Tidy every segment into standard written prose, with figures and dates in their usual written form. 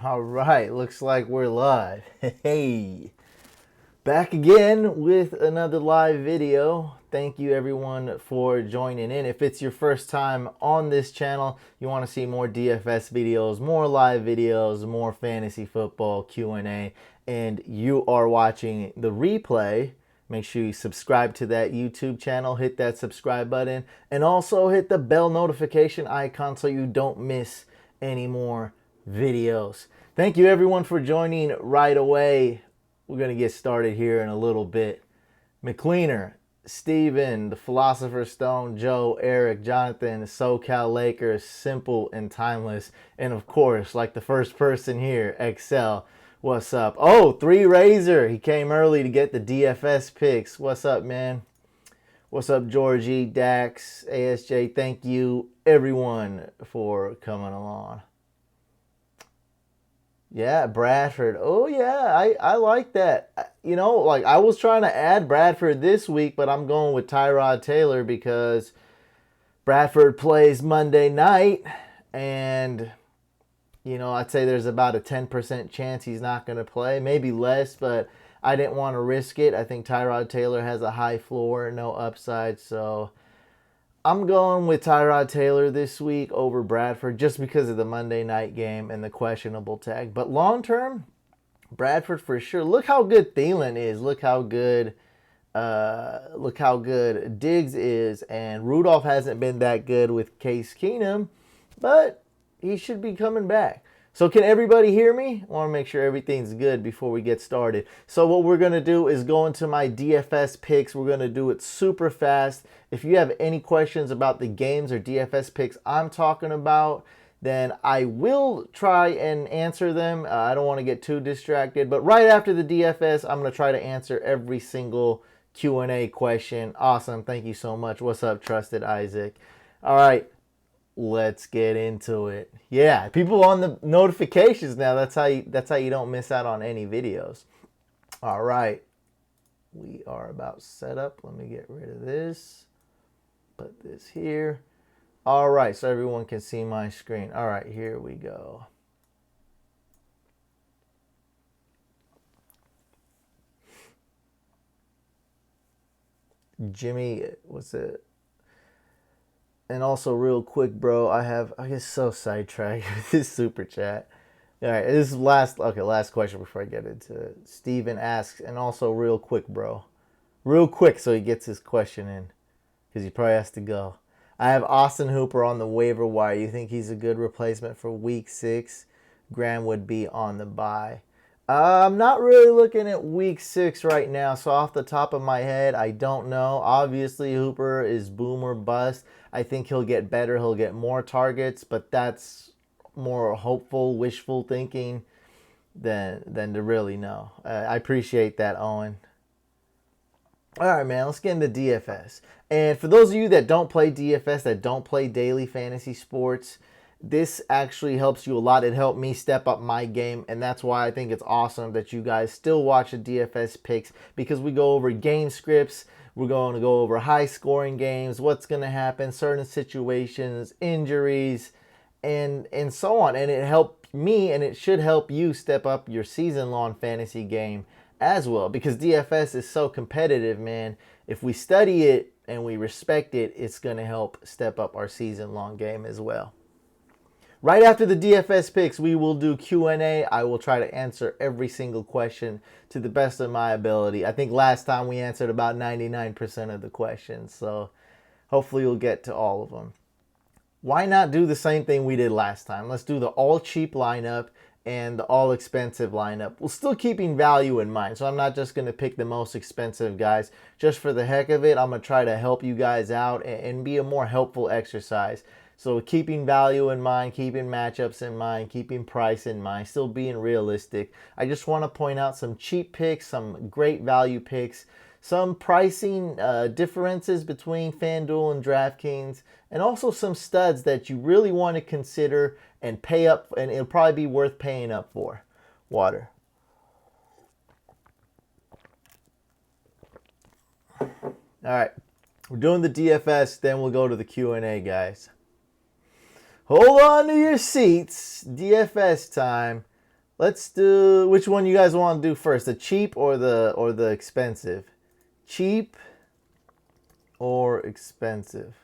All right, looks like we're live. Hey, back again with another live video. Thank you everyone for joining in. If it's your first time on this channel, you want to see more DFS videos, more live videos, more fantasy football Q&A, and you are watching the replay, make sure you subscribe to that YouTube channel, hit that subscribe button, and also hit the bell notification icon so you don't miss any more videos. Thank you everyone for joining right away. We're going to get started here in a little bit. McLeaner, Steven, the Philosopher's Stone, Joe, Eric, Jonathan, SoCal Lakers, Simple and Timeless, and of course, like the first person here, Excel. What's up? Oh, 3 Razor. He came early to get the DFS picks. What's up, man? What's up, Georgie, Dax, ASJ? Thank you, everyone, for coming along. Yeah, Bradford. Oh, yeah, I like that. You know, like I was trying to add Bradford this week, but I'm going with Tyrod Taylor because Bradford plays Monday night. And, you know, I'd say there's about a 10% chance he's not going to play. Maybe less, but I didn't want to risk it. I think Tyrod Taylor has a high floor, no upside. So I'm going with Tyrod Taylor this week over Bradford just because of the Monday night game and the questionable tag. But long term, Bradford for sure. Look how good Thielen is. Look how good Diggs is. And Rudolph hasn't been that good with Case Keenum, but he should be coming back. So can everybody hear me? I want to make sure everything's good before we get started. So what we're going to do is go into my DFS picks. We're going to do it super fast. If you have any questions about the games or DFS picks I'm talking about, then I will try and answer them. I don't want to get too distracted. But right after the DFS, I'm going to try to answer every single Q&A question. Awesome. Thank you so much. What's up, Trusted Isaac? All right. Let's get into it. Yeah, people on the notifications now. That's how you don't miss out on any videos. All right. We are about set up. Let me get rid of this. Put this here. All right, so everyone can see my screen. All right, here we go. Jimmy, what's it? And also, real quick, bro, I get so sidetracked with this super chat. All right, this is last question before I get into it. Steven asks, and also, real quick, bro. Real quick, so he gets his question in, because he probably has to go. I have Austin Hooper on the waiver wire. You think he's a good replacement for week 6? Graham would be on the bye. I'm not really looking at week 6 right now, so off the top of my head, I don't know. Obviously, Hooper is boom or bust. I think he'll get better. He'll get more targets, but that's more hopeful, wishful thinking than to really know. I appreciate that, Owen. All right, man, let's get into DFS. And for those of you that don't play DFS, that don't play daily fantasy sports, this actually helps you a lot. It helped me step up my game, and that's why I think it's awesome that you guys still watch the DFS picks, because we go over game scripts, we're going to go over high-scoring games, what's going to happen, certain situations, injuries, and so on. And it helped me, and it should help you step up your season-long fantasy game as well, because DFS is so competitive, man. If we study it and we respect it, it's going to help step up our season-long game as well. Right after the DFS picks, we will do Q&A. I will try to answer every single question to the best of my ability. I think last time we answered about 99% of the questions, so hopefully you'll get to all of them. Why not do the same thing we did last time? Let's do the all-cheap lineup and the all-expensive lineup. We're still keeping value in mind, so I'm not just going to pick the most expensive guys. Just for the heck of it, I'm going to try to help you guys out and be a more helpful exercise. So keeping value in mind, keeping matchups in mind, keeping price in mind, still being realistic. I just want to point out some cheap picks, some great value picks, some pricing differences between FanDuel and DraftKings, and also some studs that you really want to consider and pay up, and it'll probably be worth paying up for. Water. All right, we're doing the DFS, then we'll go to the Q&A, guys. Hold on to your seats. DFS time. Let's do, which one you guys want to do first? The cheap or the expensive? Cheap or expensive?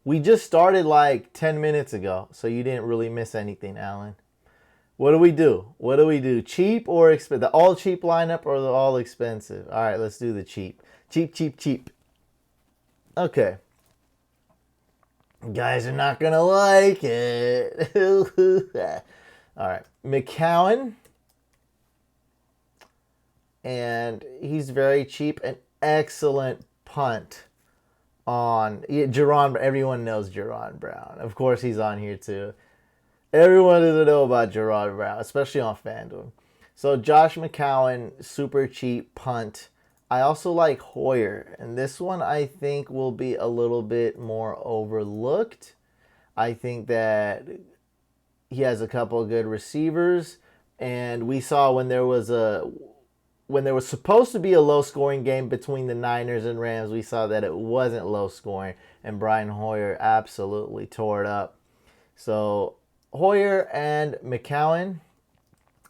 We just started like 10 minutes ago, so you didn't really miss anything, Alan. What do we do? What do we do? Cheap or expensive? The all cheap lineup or the all expensive? All right, let's do the cheap. Cheap, cheap, cheap. Okay. You guys are not going to like it. All right. McCowan. And he's very cheap. An excellent punt on Jerron. Everyone knows Jerron Brown. Of course, he's on here too. Everyone doesn't know about Jerron Brown, especially on FanDuel. So Josh McCown, super cheap punt. I also like Hoyer, and this one I think will be a little bit more overlooked. I think that he has a couple of good receivers, and we saw when there was supposed to be a low scoring game between the Niners and Rams, we saw that it wasn't low scoring, and Brian Hoyer absolutely tore it up. So Hoyer and McCown,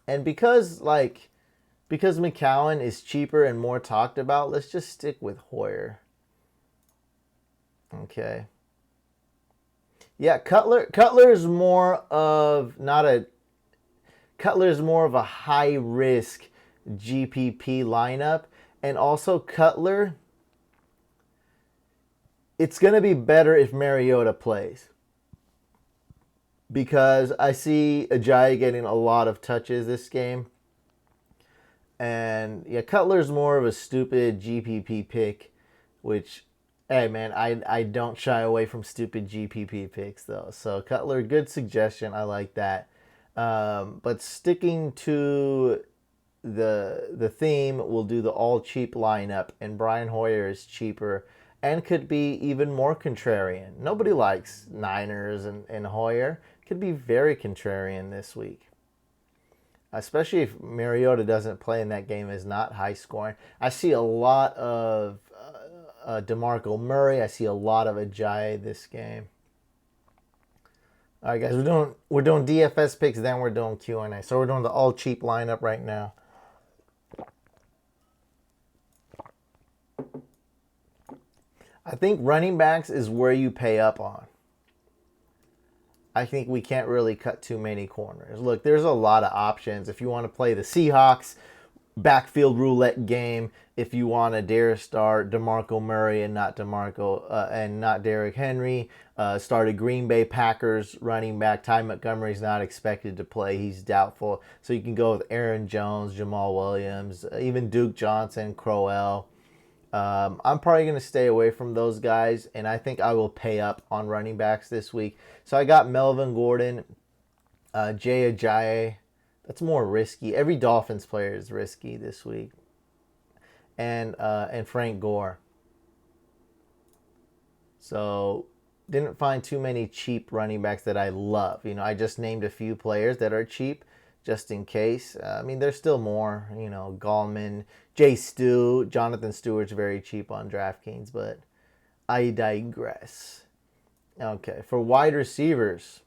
and because McCown is cheaper and more talked about, let's just stick with Hoyer. Okay. Yeah, Cutler's more of a high risk GPP lineup, and also Cutler, it's going to be better if Mariota plays, because I see Ajayi getting a lot of touches this game. And yeah, Cutler's more of a stupid GPP pick, which, hey man, I don't shy away from stupid GPP picks though. So Cutler, good suggestion. I like that. But sticking to the theme, we'll do the all cheap lineup, and Brian Hoyer is cheaper and could be even more contrarian. Nobody likes Niners and Hoyer. Could be very contrarian this week. Especially if Mariota doesn't play and that game is not high scoring. I see a lot of DeMarco Murray. I see a lot of Ajayi this game. All right, guys, we're doing DFS picks, then we're doing Q&A. So we're doing the all cheap lineup right now. I think running backs is where you pay up on. I think we can't really cut too many corners. Look, there's a lot of options. If you want to play the Seahawks backfield roulette game, if you want to dare start DeMarco Murray and not Derrick Henry, start a Green Bay Packers running back. Ty Montgomery's not expected to play. He's doubtful. So you can go with Aaron Jones, Jamal Williams, even Duke Johnson, Crowell. I'm probably going to stay away from those guys, and I think I will pay up on running backs this week. So I got Melvin Gordon, Jay Ajayi. That's more risky. Every Dolphins player is risky this week. And Frank Gore. So didn't find too many cheap running backs that I love. I just named a few players that are cheap just in case. I mean, there's still more, Gallman, Jay Stu, Jonathan Stewart's very cheap on DraftKings, but I digress. Okay, for wide receivers,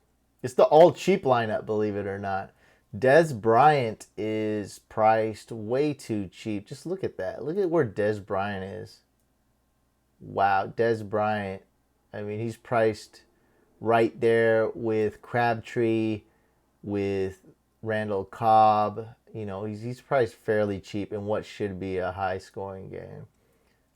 it's the all cheap lineup, believe it or not. Dez Bryant is priced way too cheap. Just look at that. Look at where Dez Bryant is. Wow, Dez Bryant. I mean, he's priced right there with Crabtree, with Randall Cobb. He's priced fairly cheap in what should be a high-scoring game.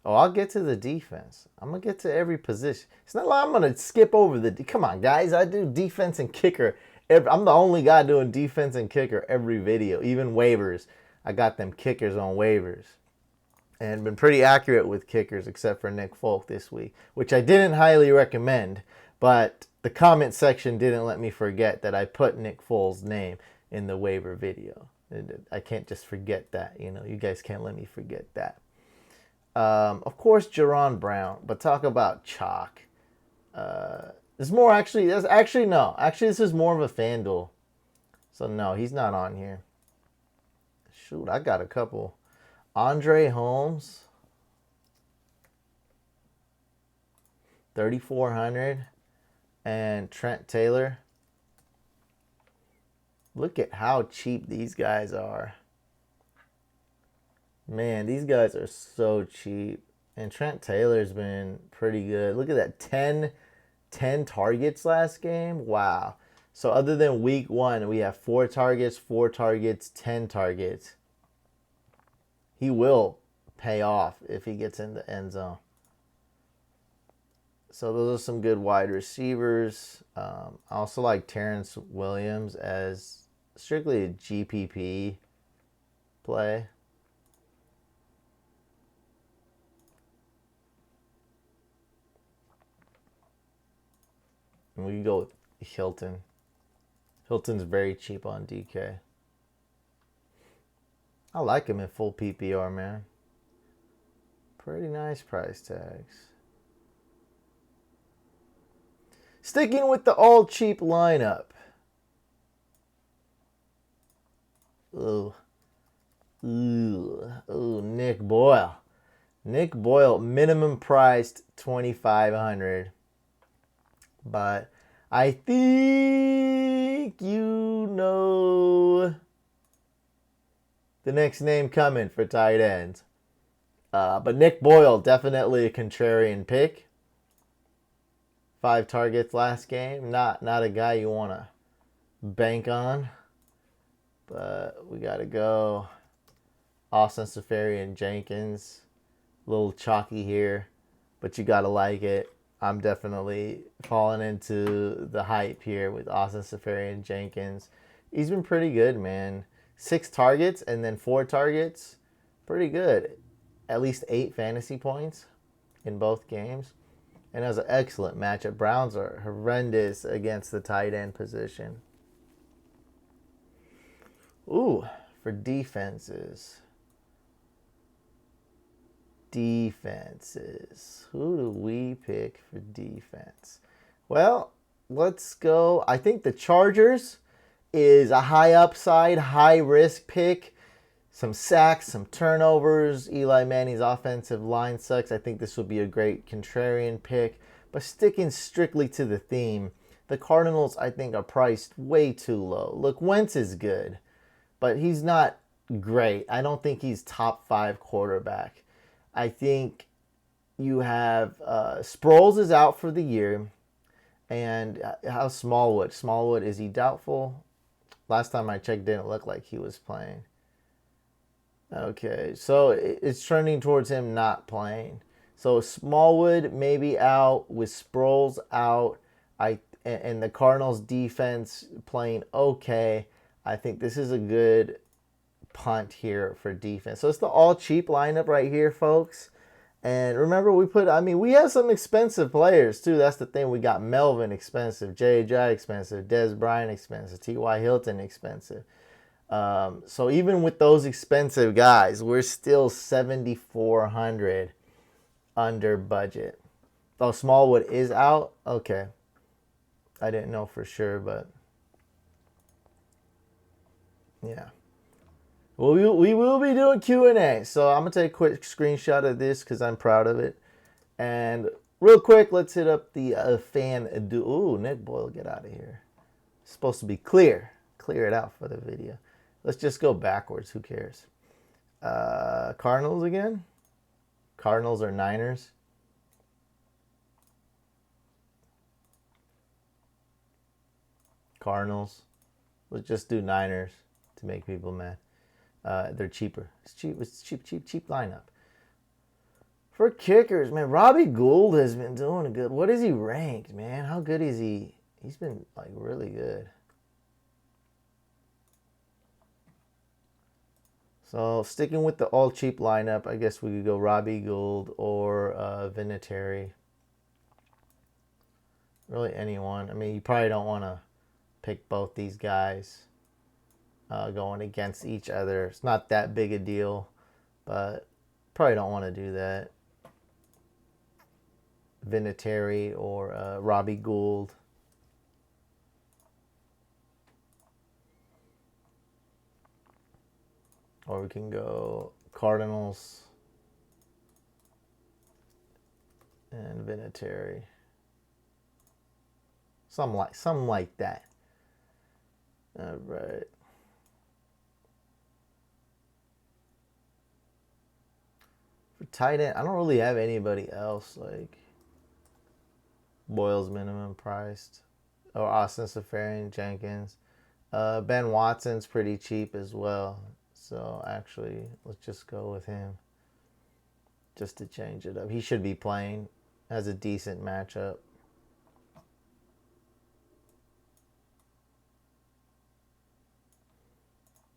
Oh, I'll get to the defense. I'm going to get to every position. It's not like I'm going to skip over come on, guys. I do defense and kicker. I'm the only guy doing defense and kicker every video, even waivers. I got them kickers on waivers. And been pretty accurate with kickers, except for Nick Folk this week, which I didn't highly recommend. But the comment section didn't let me forget that I put Nick Foles' name in the waiver video. I can't just forget that. You guys can't let me forget that. Of course, Jerron Brown, but talk about chalk. This is more actually. No. Actually, this is more of a FanDuel. So no, he's not on here. Shoot, I got a couple. Andre Holmes, 3,400, and Trent Taylor. Look at how cheap these guys are. Man, these guys are so cheap. And Trent Taylor's been pretty good. Look at that, 10 targets last game. Wow. So other than week 1, we have 4 targets, 4 targets, 10 targets. He will pay off if he gets in the end zone. So those are some good wide receivers. I also like Terrence Williams as strictly a GPP play. And we can go with Hilton. Hilton's very cheap on DK. I like him in full PPR, man. Pretty nice price tags. Sticking with the all cheap lineup. Ooh, Nick Boyle. Nick Boyle, minimum priced 2,500. But I think you know the next name coming for tight ends. But Nick Boyle, definitely a contrarian pick. 5 targets last game. Not a guy you want to bank on. But we got to go Austin Seferian Jenkins. A little chalky here, but you got to like it. I'm definitely falling into the hype here with Austin Seferian Jenkins. He's been pretty good, man. 6 targets and then 4 targets. Pretty good. At least 8 fantasy points in both games. And that was an excellent matchup. Browns are horrendous against the tight end position. Ooh, for defenses. Defenses. Who do we pick for defense? Well, let's go. I think the Chargers is a high upside, high risk pick. Some sacks, some turnovers. Eli Manning's offensive line sucks. I think this would be a great contrarian pick. But sticking strictly to the theme, the Cardinals, I think, are priced way too low. Look, Wentz is good, but he's not great. I don't think he's top 5 quarterback. I think you have Sproles is out for the year. And how's Smallwood? Smallwood, is he doubtful? Last time I checked, didn't look like he was playing. Okay, so it's trending towards him not playing. So Smallwood maybe out with Sproles out. And the Cardinals defense playing okay. I think this is a good punt here for defense. So it's the all cheap lineup right here, folks. And remember, we have some expensive players too. That's the thing. We got Melvin expensive, J.J. expensive, Des Bryant expensive, T.Y. Hilton expensive. So even with those expensive guys, we're still 7,400 under budget. Oh, Smallwood is out? Okay. I didn't know for sure, but yeah. Well, we will be doing Q&A. So I'm going to take a quick screenshot of this because I'm proud of it. And real quick, let's hit up the fan. Ooh, Nick Boyle, get out of here. It's supposed to be clear. Clear it out for the video. Let's just go backwards. Who cares? Cardinals again? Cardinals or Niners? Cardinals. Let's just do Niners to make people mad. They're cheaper. It's cheap lineup. For kickers, man, Robbie Gould has been doing good. What is he ranked, man? How good is he? He's been like really good. So sticking with the all cheap lineup, I guess we could go Robbie Gould or Vinatieri. Really anyone. I mean, you probably don't want to pick both these guys going against each other. It's not that big a deal, but probably don't want to do that. Vinatieri or Robbie Gould. Or we can go Cardinals and Vinatieri. Something like that. All right. For tight end, I don't really have anybody else like Boyle's minimum priced or Austin Safarian Jenkins. Ben Watson's pretty cheap as well. So actually, let's just go with him just to change it up. He should be playing. Has a decent matchup.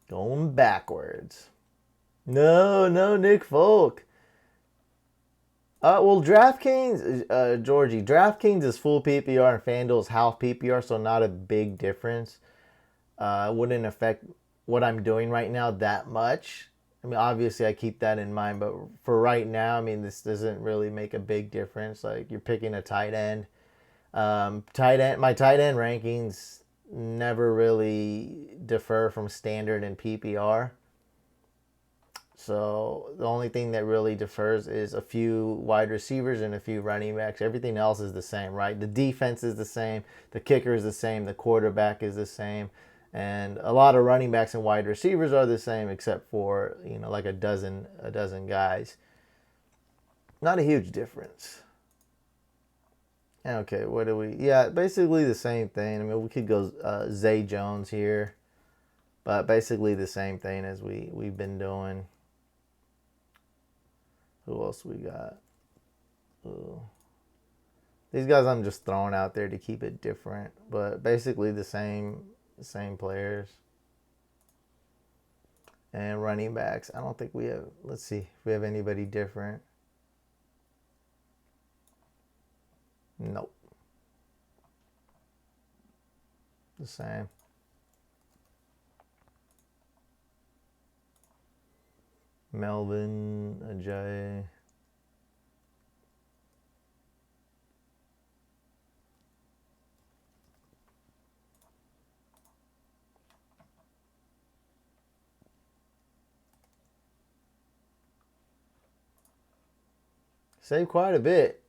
Going backwards. No, Nick Folk. Well, DraftKings, Georgie, DraftKings is full PPR and FanDuel is half PPR, so not a big difference. Wouldn't affect what I'm doing right now that much. I mean, obviously I keep that in mind, but for right now, I mean, this doesn't really make a big difference. Like you're picking a tight end. My tight end rankings never really differ from standard and PPR. So the only thing that really differs is a few wide receivers and a few running backs. Everything else is the same, right? The defense is the same, the kicker is the same, the quarterback is the same, and a lot of running backs and wide receivers are the same, except for like a dozen guys. Not a huge difference. Okay, what do we? Yeah, basically the same thing. I mean, we could go Zay Jones here, but basically the same thing as we've been doing. Who else we got? Ooh. These guys I'm just throwing out there to keep it different, but basically the same players. And running backs, I don't think we have. Let's see if we have anybody different. Nope. The same. Melvin, Ajayi. Save quite a bit.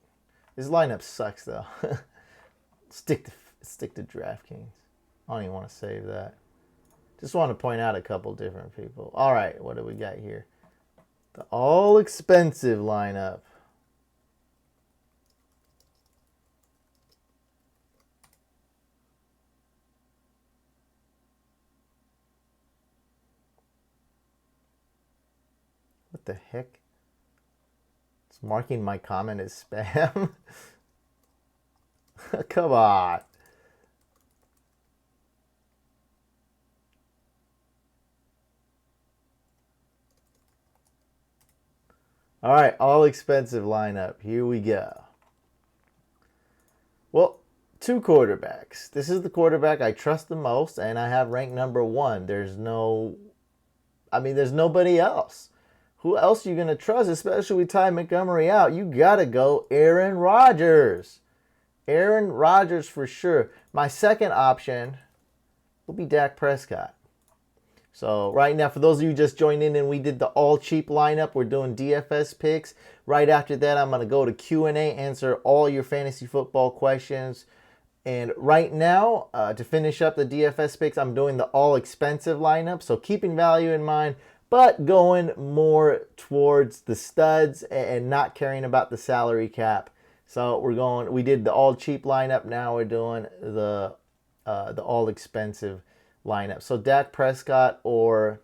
This lineup sucks though. stick to DraftKings. I don't even want to save that. Just want to point out a couple different people. All right, what do we got here? The all expensive lineup. What the heck? It's marking my comment as spam. Come on. All right, all expensive lineup. Here we go. Well, two quarterbacks. This is the quarterback I trust the most, and I have ranked number one. There's nobody else. Who else are you going to trust, especially with Ty Montgomery out? You got to go Aaron Rodgers. Aaron Rodgers for sure. My second option will be Dak Prescott. So right now, for those of you just joined in and we did the all cheap lineup, we're doing DFS picks. Right after that, I'm going to go to Q&A, answer all your fantasy football questions. And right now, to finish up the DFS picks, I'm doing the all expensive lineup. So keeping value in mind, but going more towards the studs and not caring about the salary cap. So we did the all cheap lineup. Now we're doing the all expensive lineup. So Dak Prescott or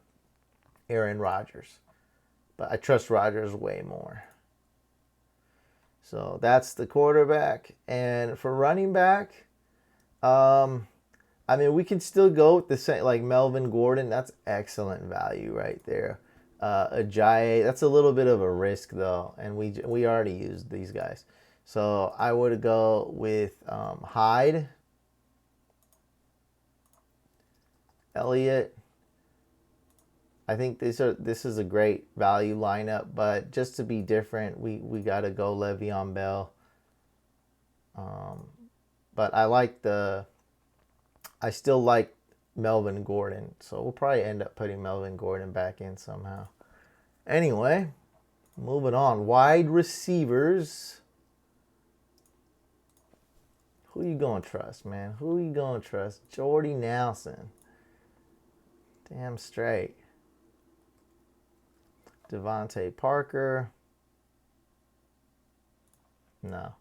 Aaron Rodgers. But I trust Rodgers way more. So that's the quarterback. And for running back, we can still go with the same, like Melvin Gordon. That's excellent value right there. Ajayi, that's a little bit of a risk though, and we already used these guys. So I would go with Hyde, Elliott. I think this is a great value lineup, but just to be different, we got to go Le'Veon Bell. But I still like Melvin Gordon, so we'll probably end up putting Melvin Gordon back in somehow. Anyway, moving on. Wide receivers. Who you gonna trust, man? Who you gonna trust? Jordy Nelson. Damn straight. Devontae Parker. No.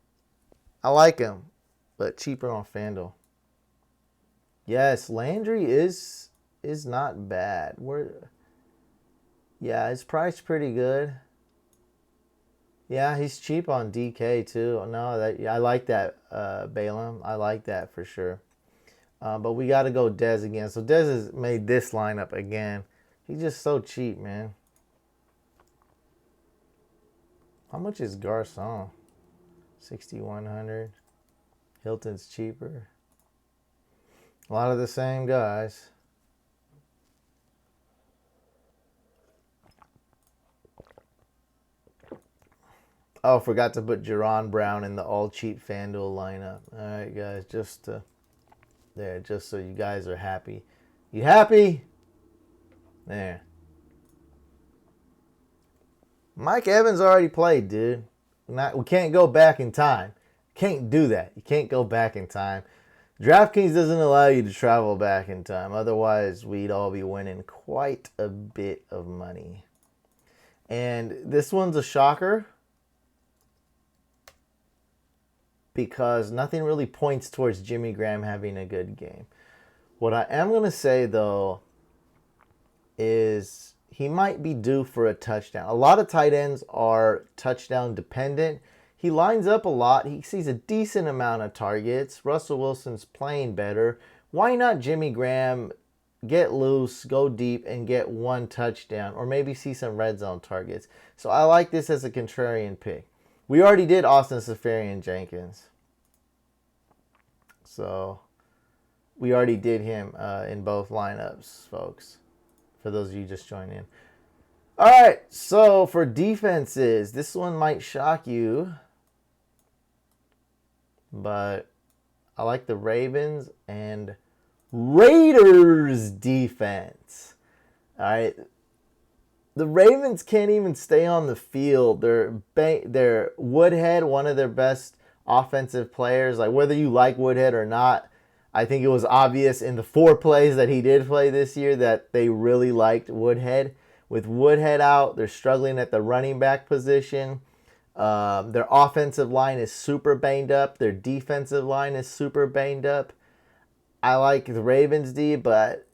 I like him, but cheaper on FanDuel. Yes, Landry is not bad. Yeah, his price pretty good. Yeah, he's cheap on DK too. No, I like that, Balaam. I like that for sure. But we got to go Dez again. So Dez has made this lineup again. He's just so cheap, man. How much is Garcon? 6,100. Hilton's cheaper. A lot of the same guys. Oh, forgot to put Jerron Brown in the all-cheap FanDuel lineup. All right, guys, just so you guys are happy. You happy? There. Mike Evans already played, dude. We can't go back in time. Can't do that. You can't go back in time. DraftKings doesn't allow you to travel back in time. Otherwise, we'd all be winning quite a bit of money. And this one's a shocker because nothing really points towards Jimmy Graham having a good game. What I am going to say, though, is he might be due for a touchdown. A lot of tight ends are touchdown dependent. He lines up a lot. He sees a decent amount of targets. Russell Wilson's playing better. Why not Jimmy Graham get loose, go deep, and get one touchdown? Or maybe see some red zone targets. So I like this as a contrarian pick. We already did Austin Seferian-Jenkins. So we already did him in both lineups, folks. For those of you just joining in. All right, so for defenses, this one might shock you. But I like the Ravens and Raiders defense. All right. The Ravens can't even stay on the field. They're Woodhead, one of their best offensive players. Like, whether you like Woodhead or not, I think it was obvious in the 4 plays that he did play this year that they really liked Woodhead. With Woodhead out, they're struggling at the running back position. Their offensive line is super banged up. Their defensive line is super banged up. I like the Ravens D, but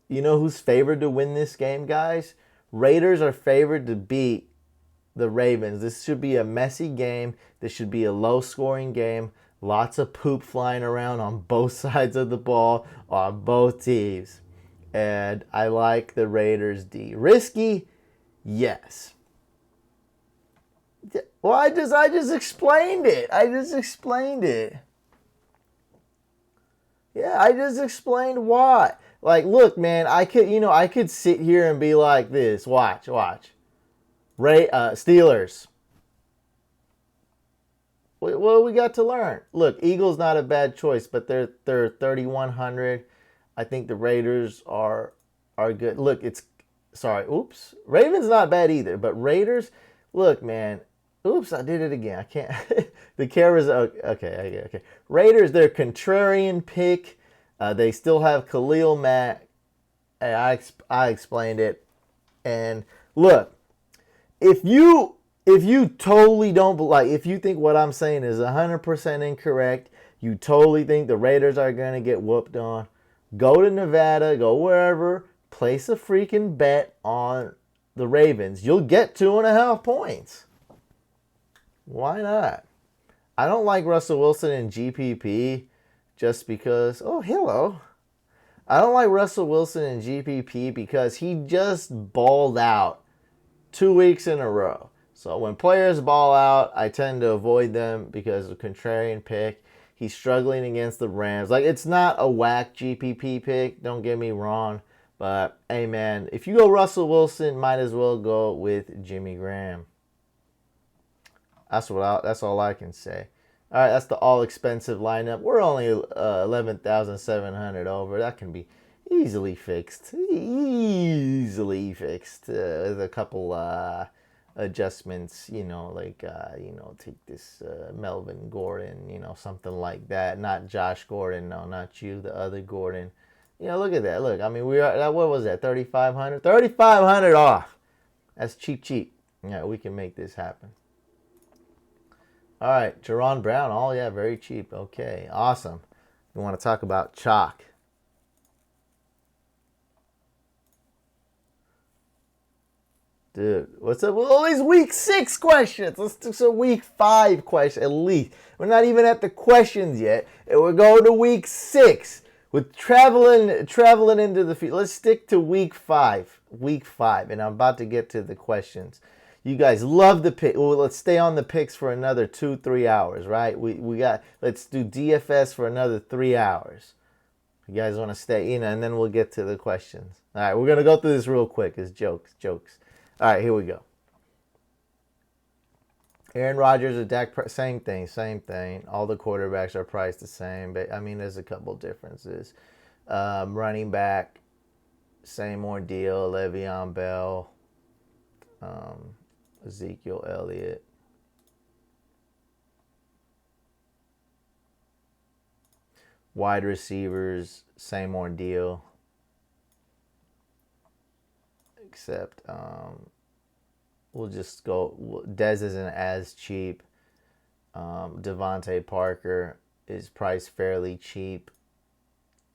you know who's favored to win this game, guys? Raiders are favored to beat the Ravens. This should be a messy game. This should be a low-scoring game. Lots of poop flying around on both sides of the ball on both teams. And I like the Raiders D. Risky? Yes. Well, I just explained it. Yeah, I just explained why. Like, look, man, I could sit here and be like this. Watch. Steelers. What we got to learn? Look, Eagles not a bad choice, but they're 3,100. I think the Raiders are good. Look, Ravens not bad either, but Raiders, look, man. Oops, I did it again. I can't. The camera's okay. Raiders, they're contrarian pick. They still have Khalil Mack. I explained it. And look, if you totally don't like, if you think what I'm saying is 100% incorrect, you totally think the Raiders are going to get whooped on, go to Nevada, go wherever, place a freaking bet on the Ravens. You'll get 2.5 points. Why not? I don't like Russell Wilson in GPP just because, oh, hello. I don't like Russell Wilson in GPP because he just balled out 2 weeks in a row. So when players ball out, I tend to avoid them because of contrarian pick. He's struggling against the Rams. Like, it's not a whack GPP pick, don't get me wrong. But, hey, man, if you go Russell Wilson, might as well go with Jimmy Graham. That's all I can say. All right, that's the all-expensive lineup. We're only 11,700 over. That can be easily fixed. With a couple adjustments, take this Melvin Gordon, something like that. Not Josh Gordon, no, not you, the other Gordon. You know, look at that. Look, I mean, we are. What was that? 3,500. 3,500 off. That's cheap, cheap. Yeah, we can make this happen. All right, Jerron Brown. Oh yeah, very cheap. Okay, awesome. We want to talk about chalk. Dude, what's up with all these week 6 questions? Let's do some week 5 questions at least. We're not even at the questions yet, and we're going to week 6 with traveling into the field. Let's stick to week 5, and I'm about to get to the questions. You guys love the pick. Well, let's stay on the picks for another 2-3 hours, right? Let's do DFS for another 3 hours. You guys want to stay, and then we'll get to the questions. All right, we're gonna go through this real quick. It's jokes. All right, here we go. Aaron Rodgers or Dak, same thing. All the quarterbacks are priced the same, but I mean, there's a couple differences. Running back, same ordeal. Le'Veon Bell, Ezekiel Elliott. Wide receivers, same ordeal. Except we'll just go. Dez isn't as cheap. Devontae Parker is priced fairly cheap.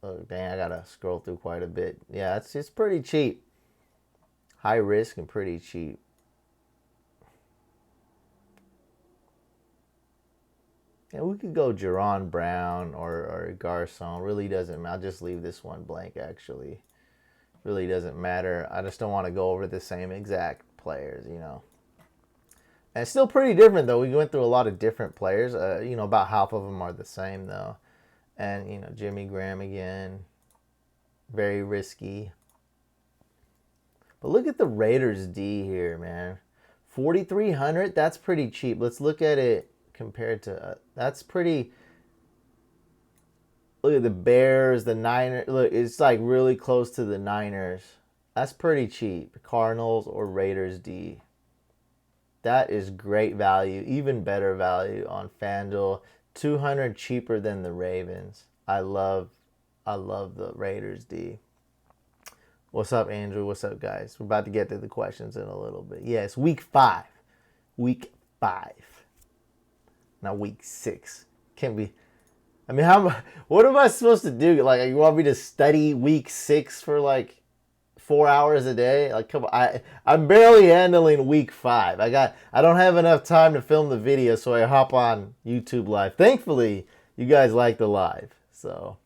Oh, dang, I gotta scroll through quite a bit. Yeah, it's pretty cheap. High risk and pretty cheap. Yeah, we could go Jerron Brown or Garcon. Really doesn't matter. I'll just leave this one blank, actually. Really doesn't matter. I just don't want to go over the same exact players, you know. And it's still pretty different, though. We went through a lot of different players. You know, about half of them are the same, though. And, you know, Jimmy Graham again. Very risky. But look at the Raiders D here, man. 4,300, that's pretty cheap. Let's look at it compared to... that's pretty... Look at the Bears, the Niners. Look, it's like really close to the Niners. That's pretty cheap. Cardinals or Raiders D. That is great value. Even better value on FanDuel. 200 cheaper than the Ravens. I love the Raiders D. What's up, Andrew? What's up, guys? We're about to get to the questions in a little bit. Yes, week 5. Week 5. Now week 6. Can't be... I mean, what am I supposed to do? Like, you want me to study week 6 for like 4 hours a day? Like, come on. I'm barely handling week 5. I don't have enough time to film the video, so I hop on YouTube Live. Thankfully, you guys like the live. So,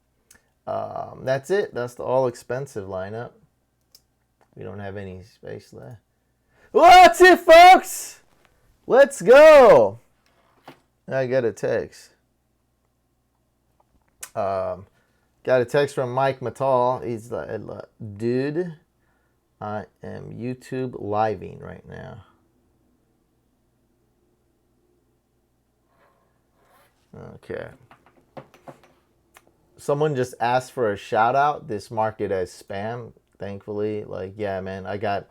that's it. That's the all-expensive lineup. We don't have any space left. Well, that's it, folks. Let's go. I got a text. Got a text from Mike Mattal. He's like, dude, I am YouTube living right now. Okay. Someone just asked for a shout out. This marked it as spam, thankfully. Like, yeah, man, I got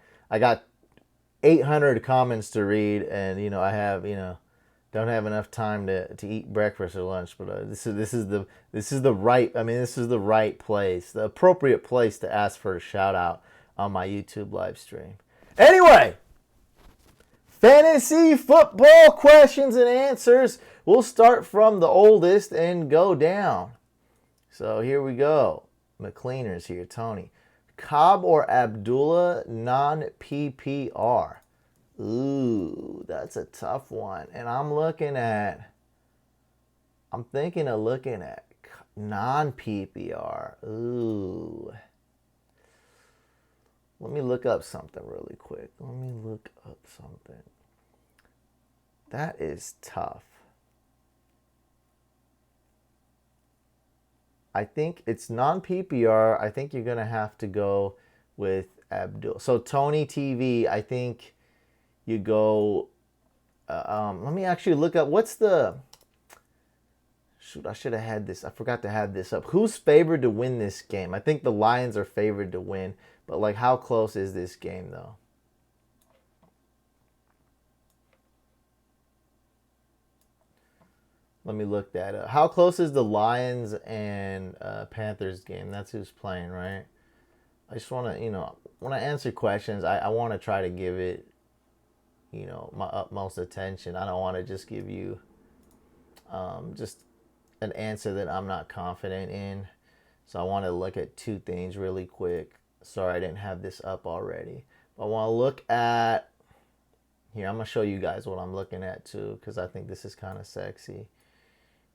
800 comments to read, and you know, I have, you know, don't have enough time to eat breakfast or lunch, but this is the right place, the appropriate place to ask for a shout out on my YouTube live stream. Anyway, fantasy football questions and answers. We'll start from the oldest and go down. So here we go. McLeaners here, Tony. Cobb or Abdullah non-PPR? Ooh, that's a tough one. And I'm thinking of looking at non-PPR. Ooh. Let me look up something really quick. That is tough. I think it's non-PPR. I think you're going to have to go with Abdul. So Tony TV, I think you go... let me actually look up. What's the... Shoot, I should have had this. I forgot to have this up. Who's favored to win this game? I think the Lions are favored to win. But, like, how close is this game, though? Let me look that up. How close is the Lions and Panthers game? That's who's playing, right? I just want to, when I answer questions, I want to try to give it, my utmost attention. I don't want to just give you just an answer that I'm not confident in. So I want to look at two things really quick. Sorry, I didn't have this up already. But I want to look at, here, I'm going to show you guys what I'm looking at too, because I think this is kind of sexy.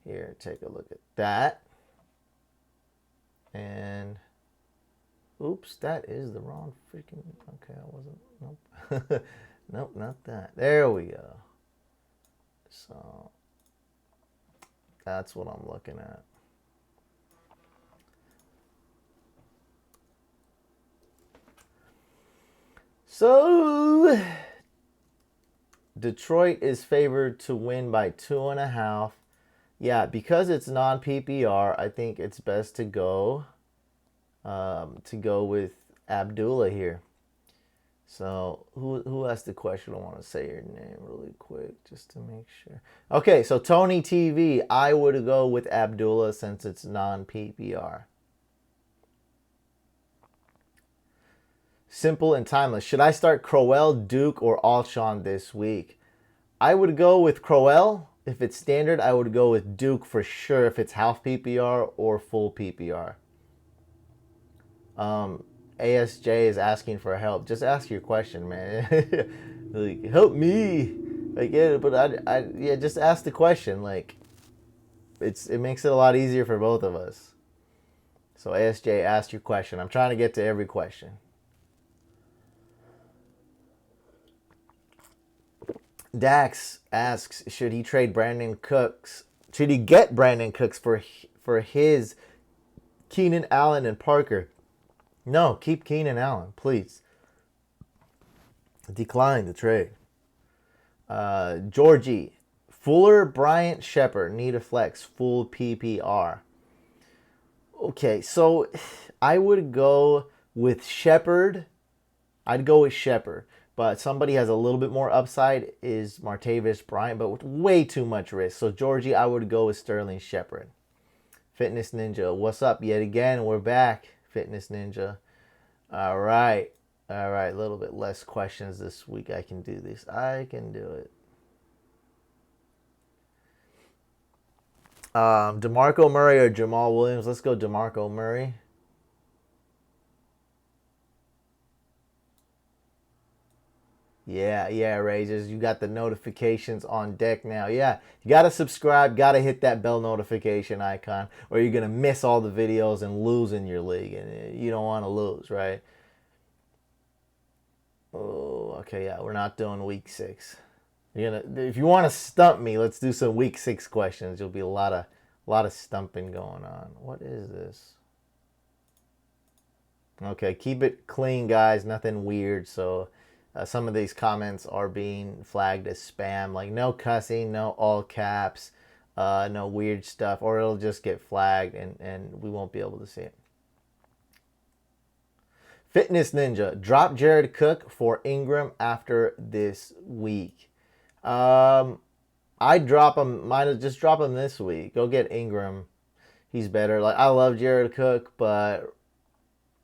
Here, take a look at that. And, oops, that is the wrong freaking, okay, I wasn't, nope. Nope, not that. There we go. So, that's what I'm looking at. So, Detroit is favored to win by 2.5. Yeah, because it's non-PPR, I think it's best to go with Abdullah here. So who asked the question? I want to say your name really quick just to make sure. Okay, so Tony TV, I would go with Abdullah since it's non-PPR. Simple and timeless. Should I start Crowell, Duke, or Alshon this week? I would go with Crowell. If it's standard, I would go with Duke for sure if it's half PPR or full PPR. ASJ is asking for help. Just ask your question, man. Like, help me. I get it, but yeah, just ask the question. Like, it makes it a lot easier for both of us. So ASJ, ask your question. I'm trying to get to every question. Dax asks, should he trade Brandon Cooks? Should he get Brandon Cooks for his Keenan Allen and Parker? No, keep Keenan Allen, please. Decline the trade. Georgie, Fuller, Bryant, Shepard, need a flex, full PPR. Okay, so I would go with Shepard. I'd go with Shepard. But somebody has a little bit more upside is Martavis Bryant, but with way too much risk. So, Georgie, I would go with Sterling Shepard. Fitness Ninja, what's up yet again? We're back, Fitness Ninja. All right. A little bit less questions this week. I can do this. I can do it. DeMarco Murray or Jamal Williams? Let's go DeMarco Murray. Yeah, Razors. You got the notifications on deck now. Yeah, you got to subscribe. Got to hit that bell notification icon or you're going to miss all the videos and lose in your league. And you don't want to lose, right? Oh, okay, yeah. We're not doing week 6. If you want to stump me, let's do some week 6 questions. There'll be a lot of stumping going on. What is this? Okay, keep it clean, guys. Nothing weird. So some of these comments are being flagged as spam, like no cussing, no all caps, no weird stuff, or it'll just get flagged and we won't be able to see it. Fitness Ninja, drop Jared Cook for Ingram after this week. I'd drop him. Might just drop him this week. Go get Ingram. He's better. Like I love Jared Cook, but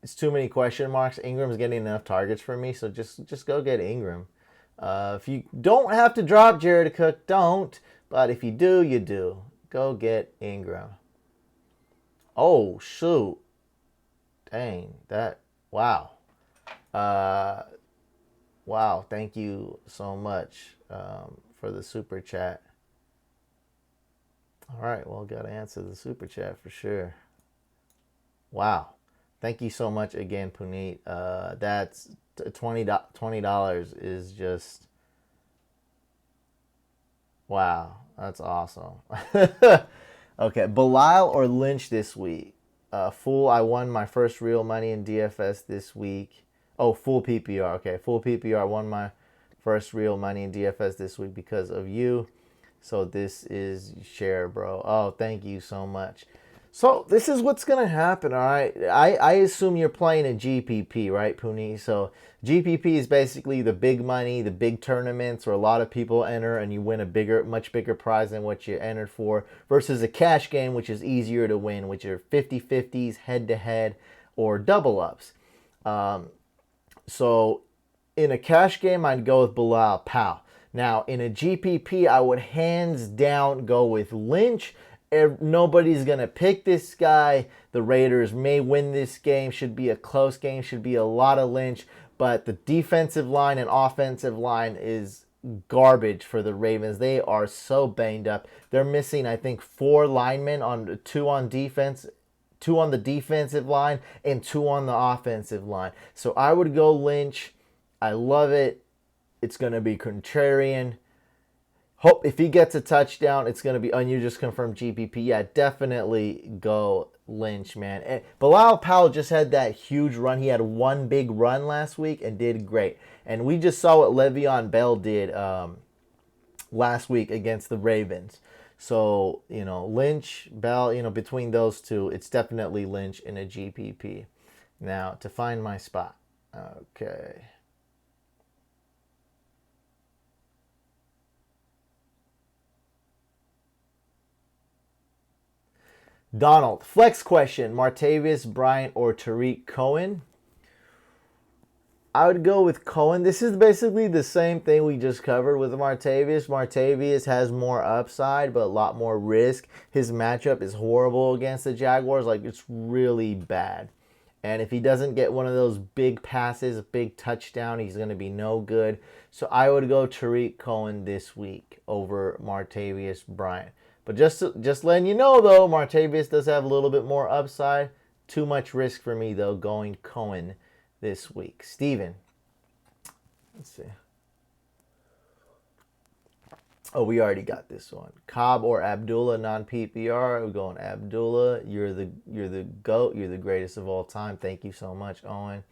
it's too many question marks. Ingram's getting enough targets for me, so just go get Ingram. If you don't have to drop Jared Cook, don't. But if you do, you do. Go get Ingram. Oh shoot! Dang that! Wow. Wow. Thank you so much for the super chat. All right. Well, got to answer the super chat for sure. Wow. Thank you so much again, Puneet. That's $20 is just wow. That's awesome. Okay, Bilal or Lynch this week? Full. I won my first real money in DFS this week. Oh, full PPR. Okay, full PPR. Won my first real money in DFS this week because of you. So this is share, bro. Oh, thank you so much. So this is what's gonna happen, all right? I assume you're playing a GPP, right, Puni? So GPP is basically the big money, the big tournaments where a lot of people enter and you win a much bigger prize than what you entered for, versus a cash game, which is easier to win, which are 50-50s, head-to-head, or double ups. So in a cash game, I'd go with Bilal Powell. Now, in a GPP, I would hands down go with Lynch. Nobody's going to pick this guy. The Raiders may win this game. Should be a close game. Should be a lot of Lynch. But the defensive line and offensive line is garbage for the Ravens. They are so banged up. They're missing, I think, 4 linemen, on 2 on defense, 2 on the defensive line, and 2 on the offensive line. So I would go Lynch. I love it. It's going to be contrarian. Hope if he gets a touchdown, it's going to be, and you just confirmed GPP. Yeah, definitely go Lynch, man. And Bilal Powell just had that huge run. He had one big run last week and did great. And we just saw what Le'Veon Bell did last week against the Ravens. So, Lynch, Bell, between those two, it's definitely Lynch in a GPP. Now, to find my spot. Okay. Donald, flex question: Martavis Bryant or Tariq Cohen? I would go with Cohen. This is basically the same thing we just covered with Martavis. Martavis has more upside, but a lot more risk. His matchup is horrible against the Jaguars. Like, it's really bad. And if he doesn't get one of those big passes, a big touchdown, he's going to be no good. So I would go Tariq Cohen this week over Martavis Bryant. But just letting you know, though, Martavis does have a little bit more upside. Too much risk for me, though, going Cohen this week. Steven. Let's see. Oh, we already got this one. Cobb or Abdullah, non-PPR. We're going Abdullah. You're the GOAT. You're the greatest of all time. Thank you so much, Owen.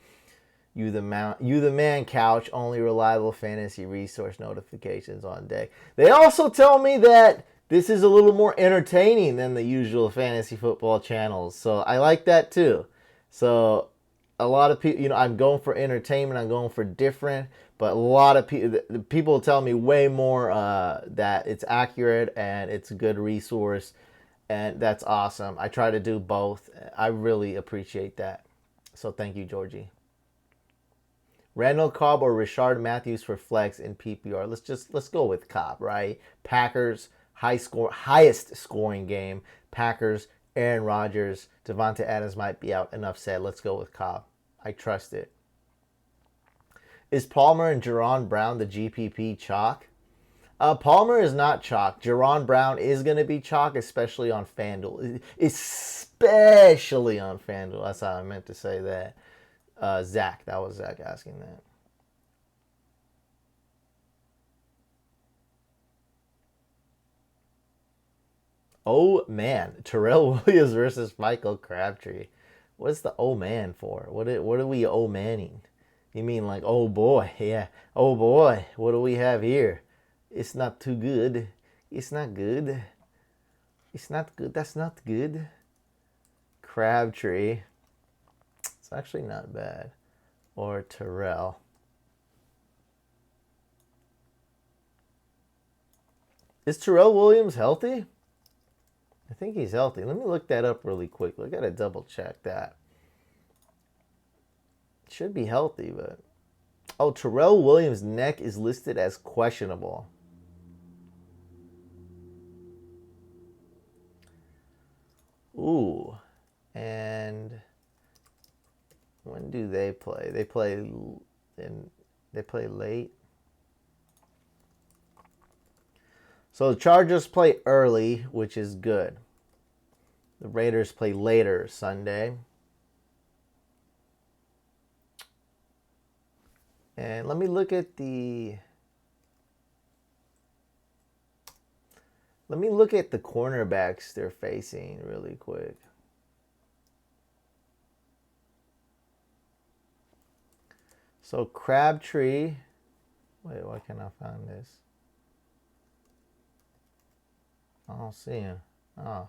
You the man, couch. Only reliable fantasy resource, notifications on deck. They also tell me that this is a little more entertaining than the usual fantasy football channels. So I like that too. So a lot of people, I'm going for entertainment. I'm going for different. But a lot of people tell me way more that it's accurate and it's a good resource. And that's awesome. I try to do both. I really appreciate that. So thank you, Georgie. Randall Cobb or Rashard Matthews for flex in PPR. Let's go with Cobb, right? Packers, highest scoring game. Packers, Aaron Rodgers, Devonta Adams might be out. Enough said. Let's go with Cobb. I trust it. Is Palmer and Jerron Brown the GPP chalk? Palmer is not chalk. Jerron Brown is going to be chalk, especially on FanDuel. Especially on FanDuel. That's how I meant to say that. Zach. That was Zach asking that. Oh, man. Terrell Williams versus Michael Crabtree. What's the oh, man for? What are we oh, manning? You mean like, oh, boy. Yeah. Oh, boy. What do we have here? It's not too good. It's not good. It's not good. That's not good. Crabtree. It's actually not bad. Or Terrell. Is Terrell Williams healthy? I think he's healthy. Let me look that up really quick. I gotta double check that. Should be healthy, but... Oh, Terrell Williams' neck is listed as questionable. Ooh. And when do they play? They play late. So the Chargers play early, which is good. The Raiders play later Sunday. And let me look at the cornerbacks they're facing really quick. So Crabtree. Wait, why can't I find this? I don't see him. Oh.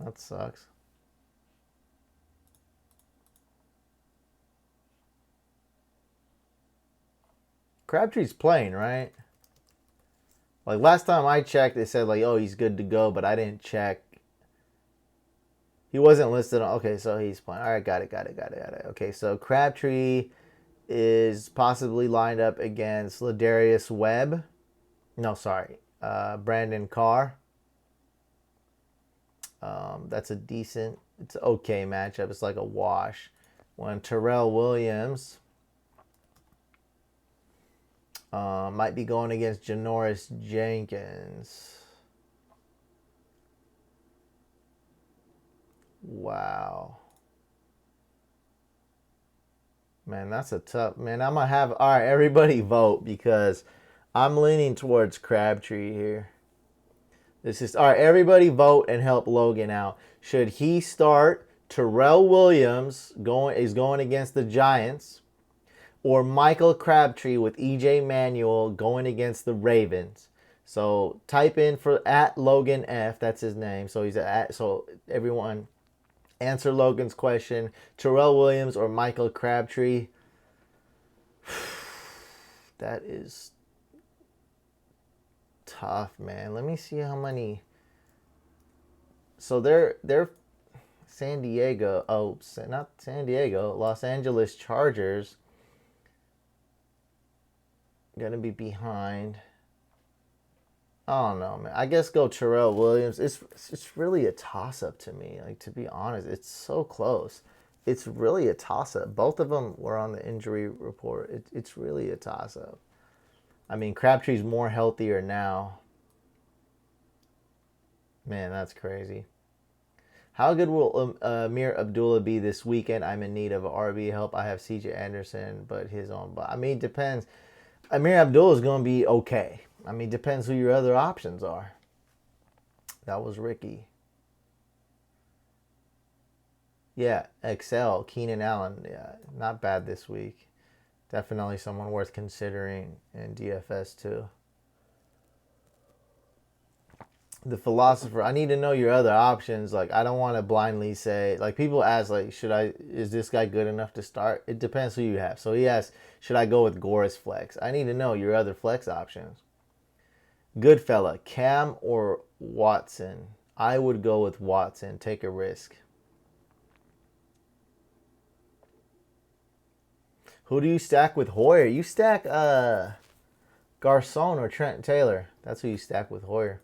That sucks. Crabtree's playing, right? Like last time I checked, they said like, oh, he's good to go, but I didn't check. He wasn't listed on. Okay, so he's playing. All right, got it. Okay, so Crabtree is possibly lined up against Ladarius Webb. No, sorry, Brandon Carr. That's a decent, it's an okay matchup. It's like a wash. When Terrell Williams might be going against Janoris Jenkins. Wow. Man, that's a tough, man. I'm going to have, all right, everybody vote because I'm leaning towards Crabtree here. This is, all right, everybody vote and help Logan out. Should he start Terrell Williams is going against the Giants, or Michael Crabtree with EJ Manuel going against the Ravens? So type in for at Logan F. That's his name. So he's at, so everyone answer Logan's question. Terrell Williams or Michael Crabtree? That is tough, man. Let me see how many. So they're San Diego. Oh, not San Diego. Los Angeles Chargers gonna be behind. I don't know, man. I guess go Terrell Williams. It's really a toss-up to me. Like, to be honest, it's so close. It's really a toss-up. Both of them were on the injury report. It's really a toss-up. I mean, Crabtree's more healthier now. Man, that's crazy. How good will Amir Abdullah be this weekend? I'm in need of RB help. I have CJ Anderson, but his own. I mean, it depends. Amir Abdullah is going to be okay. I mean, depends who your other options are. That was Ricky. Yeah, Excel, Keenan Allen. Yeah, not bad this week. Definitely someone worth considering in DFS too. The philosopher, I need to know your other options. Like, I don't want to blindly say, like, people ask, like, is this guy good enough to start? It depends who you have. So he asked, should I go with Goris Flex? I need to know your other flex options. Good fella, Cam or Watson? I would go with Watson. Take a risk. Who do you stack with Hoyer? You stack Garcon or Trent Taylor. That's who you stack with Hoyer.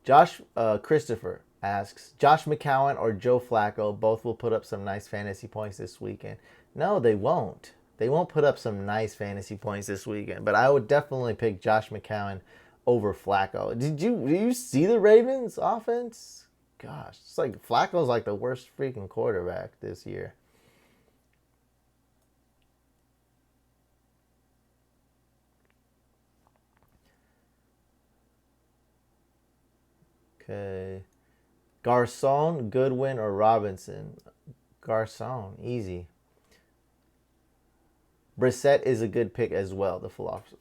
Josh Christopher asks, Josh McCown or Joe Flacco, both will put up some nice fantasy points this weekend. No, they won't. They won't put up some nice fantasy points this weekend, but I would definitely pick Josh McCown over Flacco. Did you see the Ravens offense? Gosh, it's like Flacco's like the worst freaking quarterback this year. Okay. Garcon, Goodwin, or Robinson? Garcon, easy. Brissett is a good pick as well, the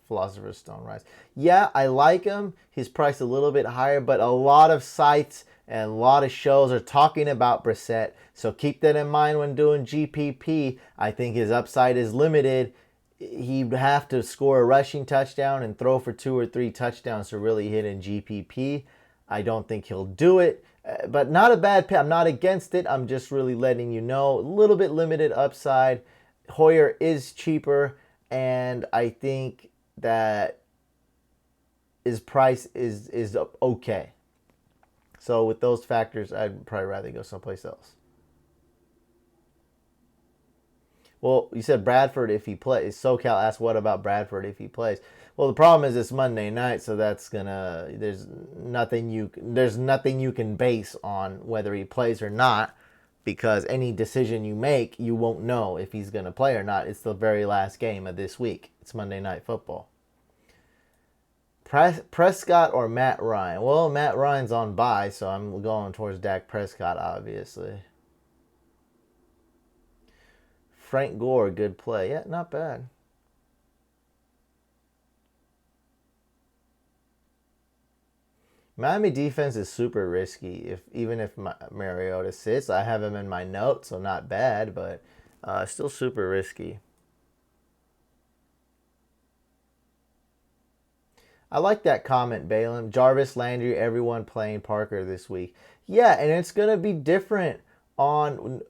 Philosopher's Stone Rise. Yeah, I like him. His price a little bit higher, but a lot of sites and a lot of shows are talking about Brissett. So keep that in mind when doing GPP. I think his upside is limited. He'd have to score a rushing touchdown and throw for 2 or 3 touchdowns to really hit in GPP. I don't think he'll do it, but not a bad pick. I'm not against it. I'm just really letting you know. A little bit limited upside. Hoyer is cheaper, and I think that his price is okay. So with those factors, I'd probably rather go someplace else. Well, you said Bradford if he plays. SoCal asked, what about Bradford if he plays? Well, the problem is it's Monday night, so that's there's nothing you can base on whether he plays or not, because any decision you make, you won't know if he's gonna play or not. It's the very last game of this week. It's Monday Night Football. Prescott or Matt Ryan? Well, Matt Ryan's on bye, so I'm going towards Dak Prescott, obviously. Frank Gore, good play. Yeah, not bad. Miami defense is super risky. Even if Mariota sits, I have him in my notes, so not bad, but still super risky. I like that comment, Balaam. Jarvis Landry, everyone playing Parker this week. Yeah, and it's gonna be different on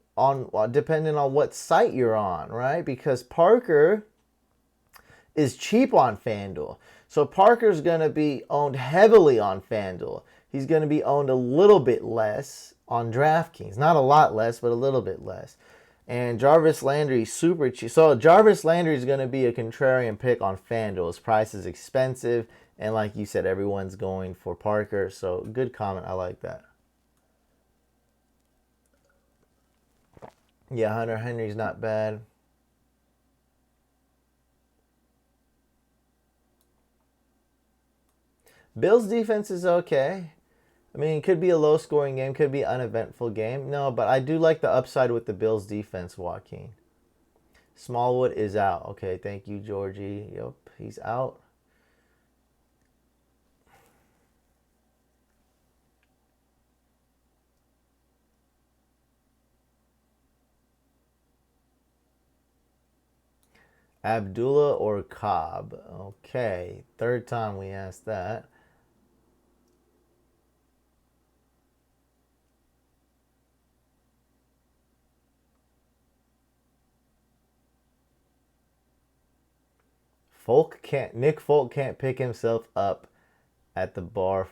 depending on what site you're on, right? Because Parker is cheap on FanDuel. So Parker's going to be owned heavily on FanDuel. He's going to be owned a little bit less on DraftKings. Not a lot less, but a little bit less. And Jarvis Landry super cheap. So Jarvis Landry is going to be a contrarian pick on FanDuel. His price is expensive. And like you said, everyone's going for Parker. So good comment. I like that. Yeah, Hunter Henry's not bad. Bills defense is okay. I mean, it could be a low-scoring game, could be an uneventful game. No, but I do like the upside with the Bills defense, Joaquin. Smallwood is out. Okay, thank you, Georgie. Yep, he's out. Abdullah or Cobb? Okay, third time we asked that. Nick Folk can't pick himself up at the bar,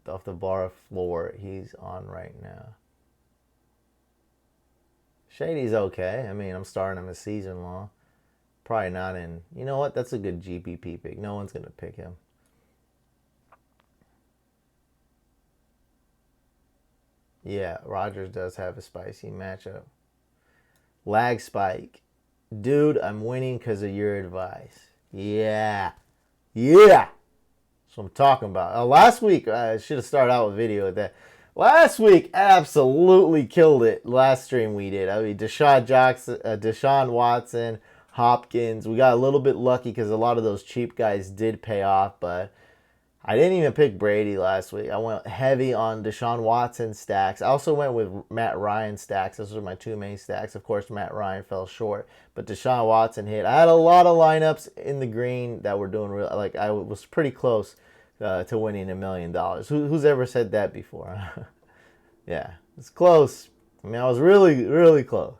off the bar floor he's on right now. Shady's okay. I mean, I'm starting him a season long. Probably not in. You know what? That's a good GPP pick. No one's going to pick him. Yeah, Rodgers does have a spicy matchup. Lag spike. Dude, I'm winning because of your advice. Yeah. Yeah. That's what I'm talking about. Last week, I should have started out with video with that. Last week, absolutely killed it. Last stream we did. I mean, Deshaun Watson, Hopkins. We got a little bit lucky because a lot of those cheap guys did pay off, but I didn't even pick Brady last week. I went heavy on Deshaun Watson stacks. I also went with Matt Ryan stacks. Those are my two main stacks. Of course, Matt Ryan fell short, but Deshaun Watson hit. I had a lot of lineups in the green that were doing real. Like I was pretty close to winning $1 million. Who's ever said that before? Yeah, it's close. I mean, I was really, really close.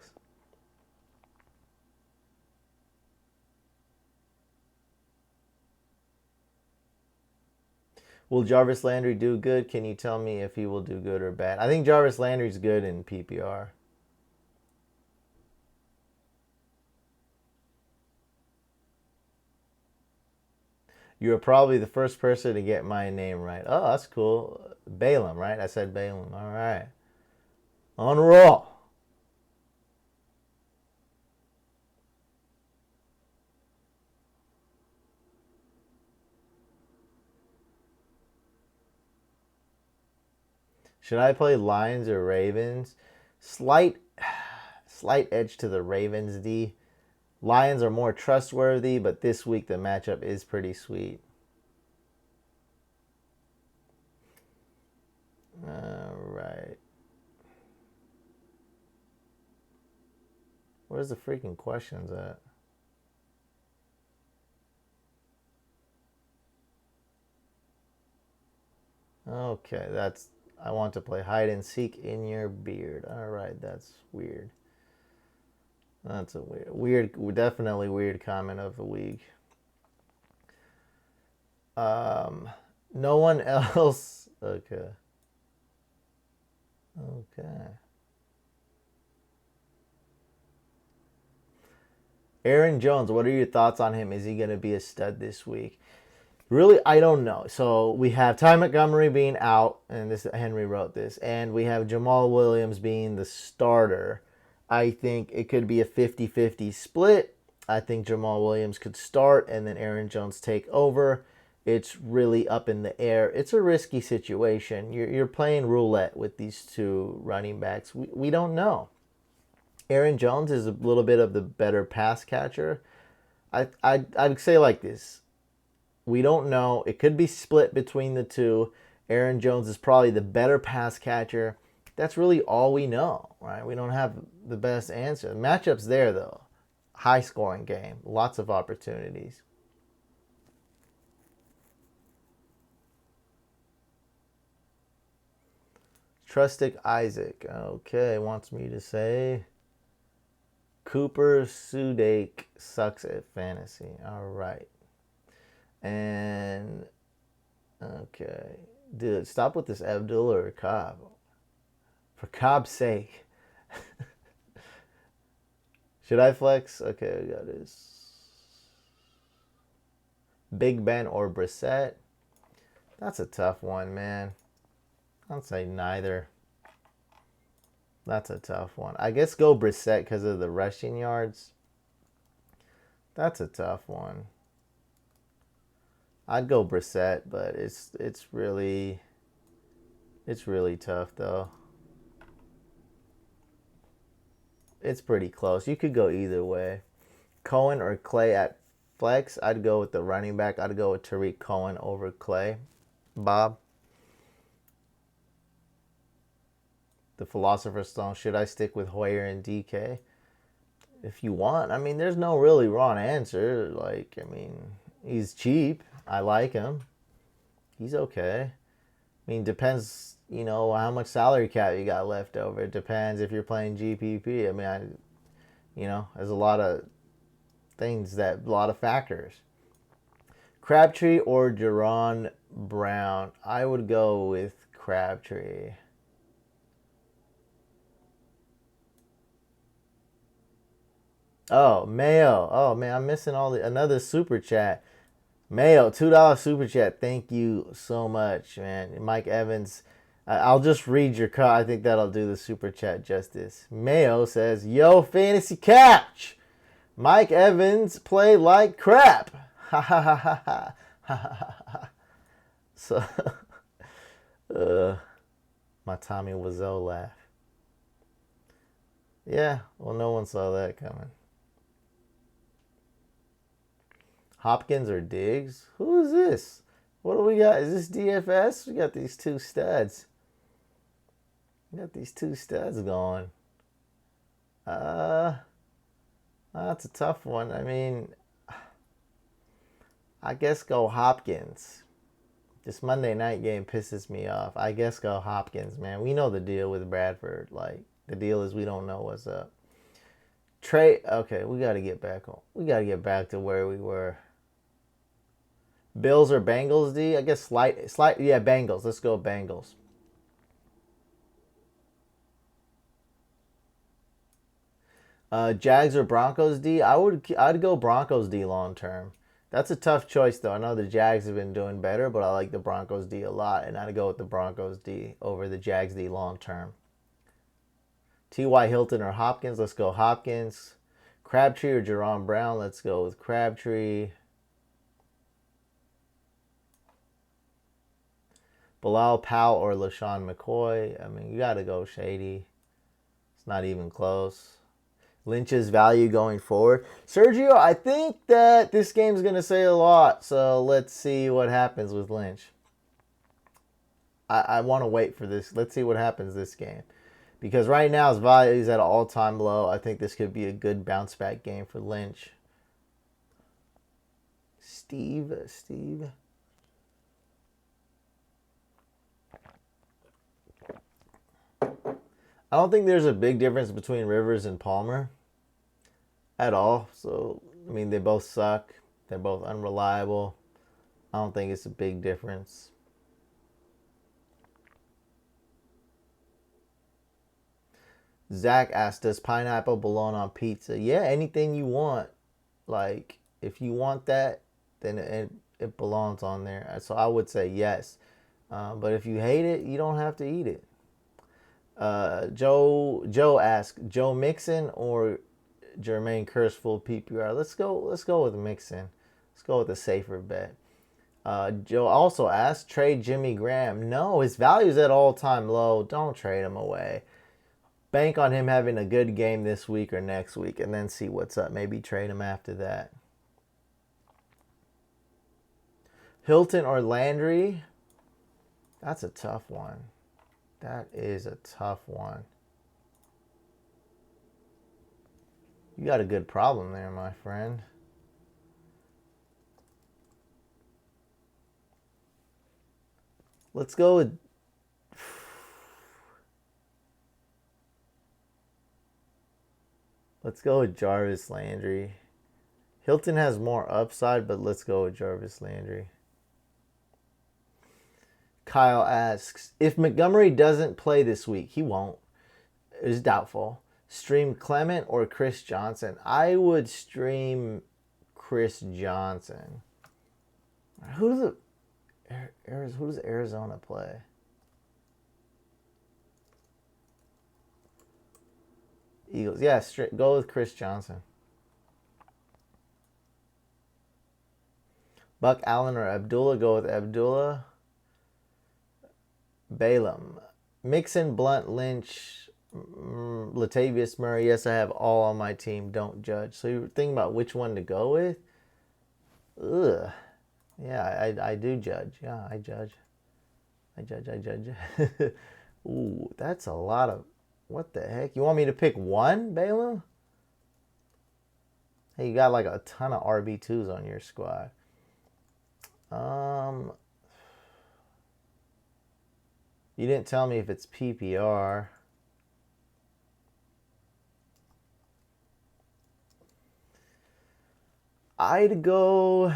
Will Jarvis Landry do good? Can you tell me if he will do good or bad? I think Jarvis Landry's good in PPR. You were probably the first person to get my name right. Oh, that's cool. Balaam, right? I said Balaam. All right. On roll. Should I play Lions or Ravens? Slight edge to the Ravens D. Lions are more trustworthy, but this week the matchup is pretty sweet. All right. Where's the freaking questions at? Okay, I want to play hide and seek in your beard. All right, that's weird. That's a definitely weird comment of the week. No one else. Okay. Okay. Aaron Jones, what are your thoughts on him? Is he going to be a stud this week? Really, I don't know. So we have Ty Montgomery being out, and this Henry wrote this, and we have Jamal Williams being the starter. I think it could be a 50-50 split. I think Jamal Williams could start, and then Aaron Jones take over. It's really up in the air. It's a risky situation. You're playing roulette with these two running backs. We don't know. Aaron Jones is a little bit of the better pass catcher. I'd say like this. We don't know. It could be split between the two. Aaron Jones is probably the better pass catcher. That's really all we know, right? We don't have the best answer. The matchup's there, though. High scoring game. Lots of opportunities. Trustic Isaac. Okay, wants me to say Cooper Sudake sucks at fantasy. All right. And, okay. Dude, stop with this Abdullah or Cobb. For Cobb's sake. Should I flex? Okay, we got this. Big Ben or Brissett? That's a tough one, man. I'd say neither. That's a tough one. I guess go Brissett because of the rushing yards. That's a tough one. I'd go Brissett, but it's really tough though. It's pretty close. You could go either way. Cohen or Clay at flex. I'd go with the running back. I'd go with Tariq Cohen over Clay. Bob. The Philosopher's Stone. Should I stick with Hoyer and DK? If you want. I mean, there's no really wrong answer. Like, I mean, he's cheap. I like him. He's okay. I mean, depends, you know, how much salary cap you got left over. It depends if you're playing GPP. I mean, you know, there's a lot of things a lot of factors. Crabtree or Jaron Brown? I would go with Crabtree. Oh, Mayo. Oh, man, I'm missing another super chat. Mayo, $2 super chat. Thank you so much, man. Mike Evans. I'll just read your card. I think that'll do the super chat justice. Mayo says, "Yo, fantasy couch. Mike Evans play like crap." Ha ha ha ha ha ha. So, my Tommy Wiseau laugh. Yeah, well, no one saw that coming. Hopkins or Diggs? Who is this? What do we got? Is this DFS? We got these two studs. Going. That's a tough one. I mean, I guess go Hopkins. This Monday night game pisses me off. I guess go Hopkins, man. We know the deal with Bradford. Like, the deal is we don't know what's up. Trey, okay, we got to get back on. We got to get back to where we were. Bills or Bengals, D? I guess slight, yeah, Bengals. Let's go Bengals. Jags or Broncos, D? I'd go Broncos, D, long term. That's a tough choice, though. I know the Jags have been doing better, but I like the Broncos, D, a lot, and I'd go with the Broncos, D, over the Jags, D, long term. T.Y. Hilton or Hopkins? Let's go Hopkins. Crabtree or Jaron Brown? Let's go with Crabtree. Bilal Powell or LaShawn McCoy? I mean, you got to go Shady. It's not even close. Lynch's value going forward. Sergio, I think that this game's going to say a lot. So let's see what happens with Lynch. I want to wait for this. Let's see what happens this game. Because right now his value is at an all-time low. I think this could be a good bounce-back game for Lynch. Steve. I don't think there's a big difference between Rivers and Palmer at all. So, I mean, they both suck. They're both unreliable. I don't think it's a big difference. Zach asked, does pineapple belong on pizza? Yeah, anything you want. Like, if you want that, then it belongs on there. So I would say yes. But if you hate it, you don't have to eat it. Joe asked, Joe Mixon or Jermaine Kearse full PPR? Let's go with Mixon. Let's go with a safer bet. Joe also asked, trade Jimmy Graham. No, his value's at all-time low. Don't trade him away. Bank on him having a good game this week or next week and then see what's up. Maybe trade him after that. Hilton or Landry? That's a tough one. That is a tough one. You got a good problem there, my friend. Let's go with... Let's go with Jarvis Landry. Hilton has more upside, but let's go with Jarvis Landry. Kyle asks, if Montgomery doesn't play this week, he won't. It is doubtful. Stream Clement or Chris Johnson? I would stream Chris Johnson. Who does Arizona play? Eagles. Yeah, go with Chris Johnson. Buck Allen or Abdullah? Go with Abdullah. Balaam. Mixon, Blunt, Lynch, Latavius Murray. Yes, I have all on my team. Don't judge. So you're thinking about which one to go with? Ugh. Yeah, I do judge. Yeah, I judge. I judge. Ooh, that's a lot of... What the heck? You want me to pick one, Balaam? Hey, you got like a ton of RB2s on your squad. You didn't tell me if it's PPR. I'd go...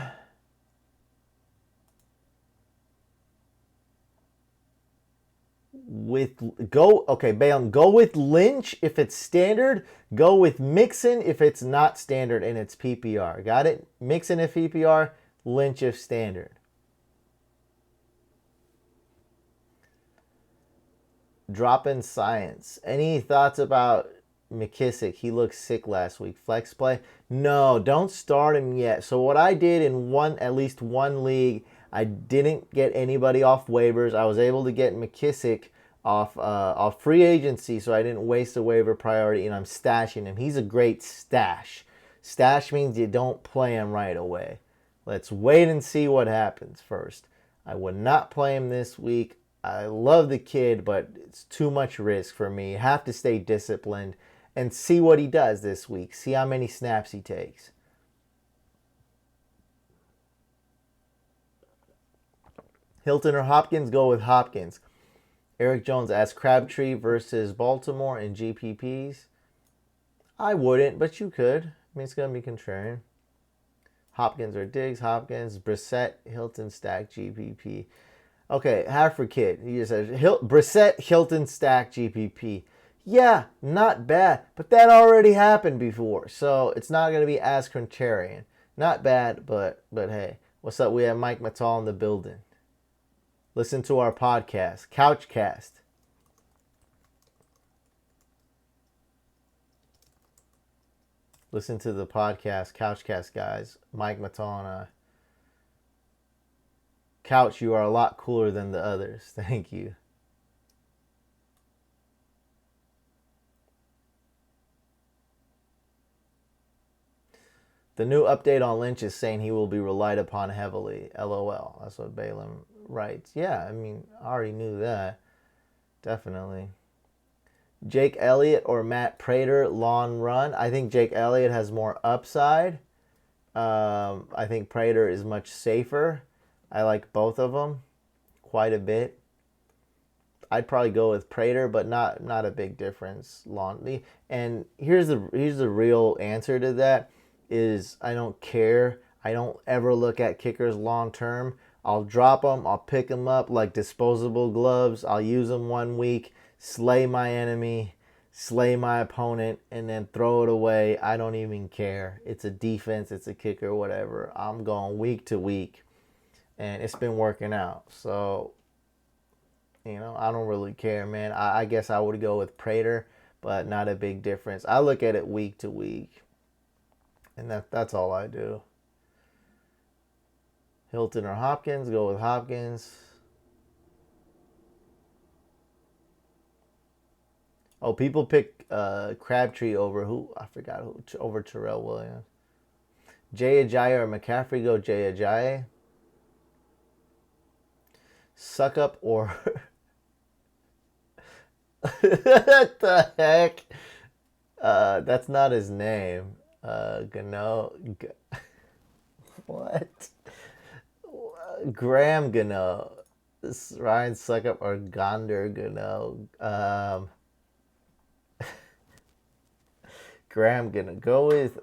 Okay, Balaam, go with Lynch if it's standard. Go with Mixon if it's not standard and it's PPR. Got it? Mixon if PPR, Lynch if standard. Drop in science. Any thoughts about McKissick? He looked sick last week. Flex play? No, don't start him yet. So what I did in at least one league, I didn't get anybody off waivers. I was able to get McKissick off free agency, so I didn't waste a waiver priority, and I'm stashing him. He's a great stash. Stash means you don't play him right away. Let's wait and see what happens first. I would not play him this week. I love the kid, but it's too much risk for me. Have to stay disciplined and see what he does this week. See how many snaps he takes. Hilton or Hopkins? Go with Hopkins. Eric Jones asks, Crabtree versus Baltimore in GPPs? I wouldn't, but you could. I mean, it's going to be contrarian. Hopkins or Diggs? Hopkins. Brissett, Hilton, stack, GPP. Okay, Harford Kid. He just says, Brissett, Hilton, stack, GPP. Yeah, not bad, but that already happened before, so it's not going to be as contrarian. Not bad, but hey. What's up? We have Mike Mattal in the building. Listen to our podcast, Couchcast. Listen to the podcast, Couchcast, guys. Mike Mattal and I. Couch, you are a lot cooler than the others. Thank you. The new update on Lynch is saying he will be relied upon heavily. LOL. That's what Balaam writes. Yeah, I mean, I already knew that. Definitely. Jake Elliott or Matt Prater, long run. I think Jake Elliott has more upside. I think Prater is much safer. I like both of them quite a bit. I'd probably go with Prater, but not a big difference. And here's the real answer to that is I don't care. I don't ever look at kickers long term. I'll drop them. I'll pick them up like disposable gloves. I'll use them 1 week, slay my enemy, slay my opponent, and then throw it away. I don't even care. It's a defense. It's a kicker, whatever. I'm going week to week. And it's been working out. So, I don't really care, man. I guess I would go with Prater, but not a big difference. I look at it week to week. And that's all I do. Hilton or Hopkins? Go with Hopkins. Oh, people pick Crabtree over who? I forgot who. Over Terrell Williams. Jay Ajayi or McCaffrey? Go Jay Ajayi. Suck up or what the heck? That's not his name. Gano. What? Graham Gano. Ryan Suckup or Gonder Gano. Graham Gano. Go with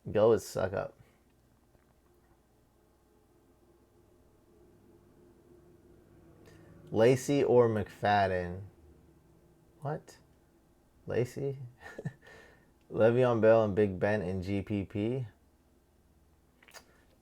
Suckup. Lacey or McFadden? What? Lacey? Le'Veon Bell and Big Ben in GPP?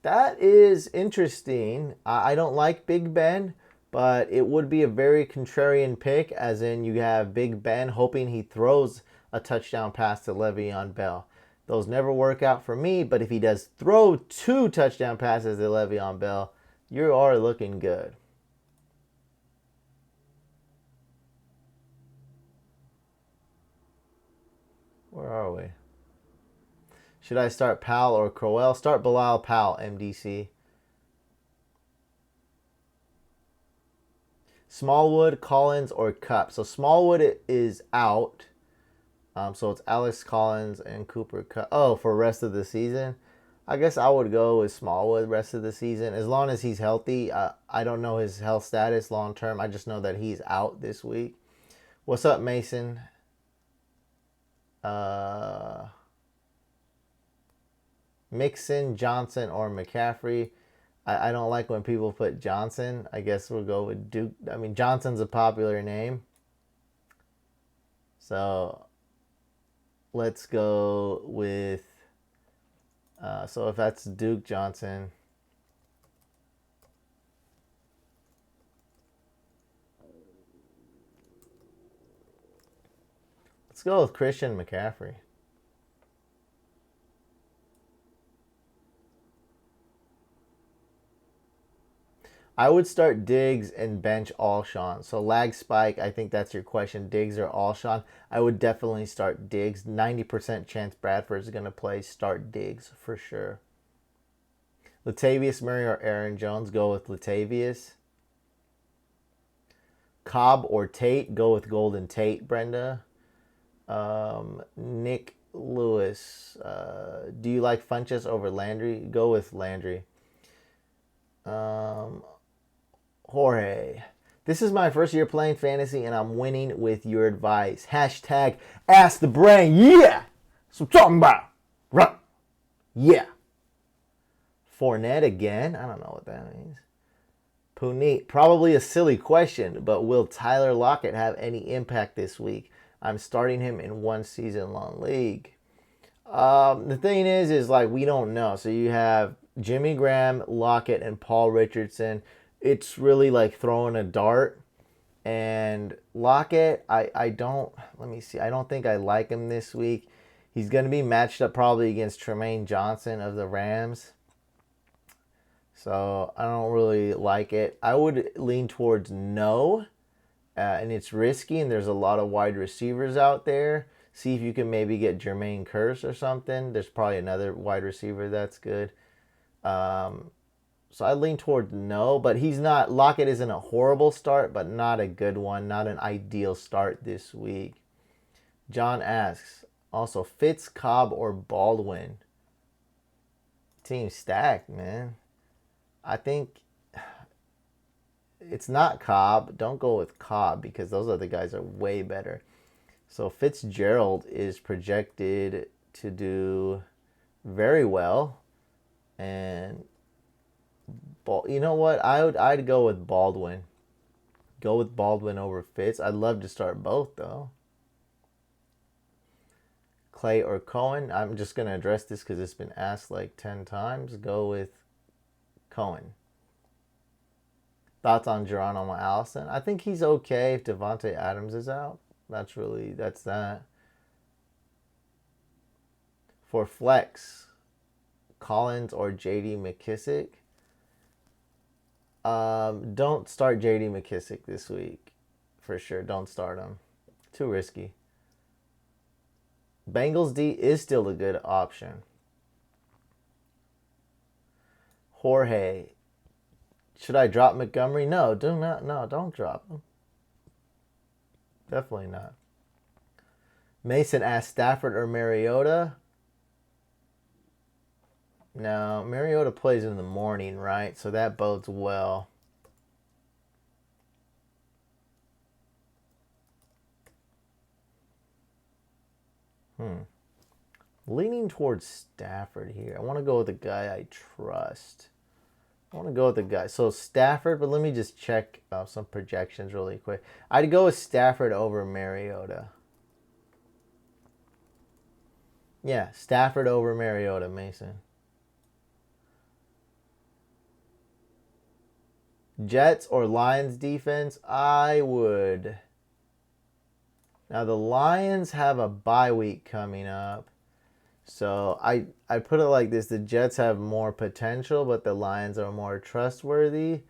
That is interesting. I don't like Big Ben, but it would be a very contrarian pick, as in you have Big Ben hoping he throws a touchdown pass to Le'Veon Bell. Those never work out for me, but if he does throw 2 touchdown passes to Le'Veon Bell, you are looking good. Where are we? Should I start Powell or Crowell? Start Bilal Powell, MDC. Smallwood, Collins, or Cup. So Smallwood is out. So it's Alex Collins and Cooper Cup. Oh, for rest of the season? I guess I would go with Smallwood rest of the season. As long as he's healthy. I don't know his health status long term. I just know that he's out this week. What's up, Mason? Mixon, Johnson, or McCaffrey. I don't like when people put Johnson. I guess we'll go with Duke. I mean, Johnson's a popular name. So let's go with... so if that's Duke Johnson... Let's go with Christian McCaffrey. I would start Diggs and bench Alshon. So lag spike, I think that's your question. Diggs or Alshon. I would definitely start Diggs. 90% chance Bradford is going to play. Start Diggs for sure. Latavius Murray or Aaron Jones. Go with Latavius. Cobb or Tate. Go with Golden Tate, Brenda. Nick Lewis. Do you like Funchess over Landry? Go with Landry. Jorge. This is my first year playing fantasy and I'm winning with your advice. Hashtag ask the brain. Yeah. That's what I'm talking about. Run. Yeah. Fournette again? I don't know what that means. Puneet. Probably a silly question, but will Tyler Lockett have any impact this week? I'm starting him in one season-long league. The thing is like we don't know. So you have Jimmy Graham, Lockett, and Paul Richardson. It's really like throwing a dart. And Lockett, I don't, let me see. I don't think I like him this week. He's going to be matched up probably against Tremaine Johnson of the Rams. So I don't really like it. I would lean towards no. And it's risky, and there's a lot of wide receivers out there. See if you can maybe get Jermaine Kearse or something. There's probably another wide receiver that's good. So I lean toward no, but he's not. Lockett isn't a horrible start, but not a good one. Not an ideal start this week. John asks, also Fitz, Cobb, or Baldwin? Team stacked, man. I think it's not Cobb. Don't go with Cobb because those other guys are way better. So Fitzgerald is projected to do very well. And you know what? I'd go with Baldwin. Go with Baldwin over Fitz. I'd love to start both though. Clay or Cohen. I'm just going to address this because it's been asked like 10 times. Go with Cohen. Thoughts on Geronimo Allison? I think he's okay if Devontae Adams is out. That's that. For flex, Collins or J.D. McKissick? Don't start J.D. McKissick this week. For sure, don't start him. Too risky. Bengals D is still a good option. Jorge. Should I drop Montgomery? No, do not. No, don't drop him. Definitely not. Mason asked Stafford or Mariota. No, Mariota plays in the morning, right? So that bodes well. Leaning towards Stafford here. I want to go with a guy I trust. I want to go with the guy. So Stafford, but let me just check some projections really quick. I'd go with Stafford over Mariota. Yeah, Stafford over Mariota, Mason. Jets or Lions defense? I would. Now the Lions have a bye week coming up. So I put it like this: the Jets have more potential, but the Lions are more trustworthy.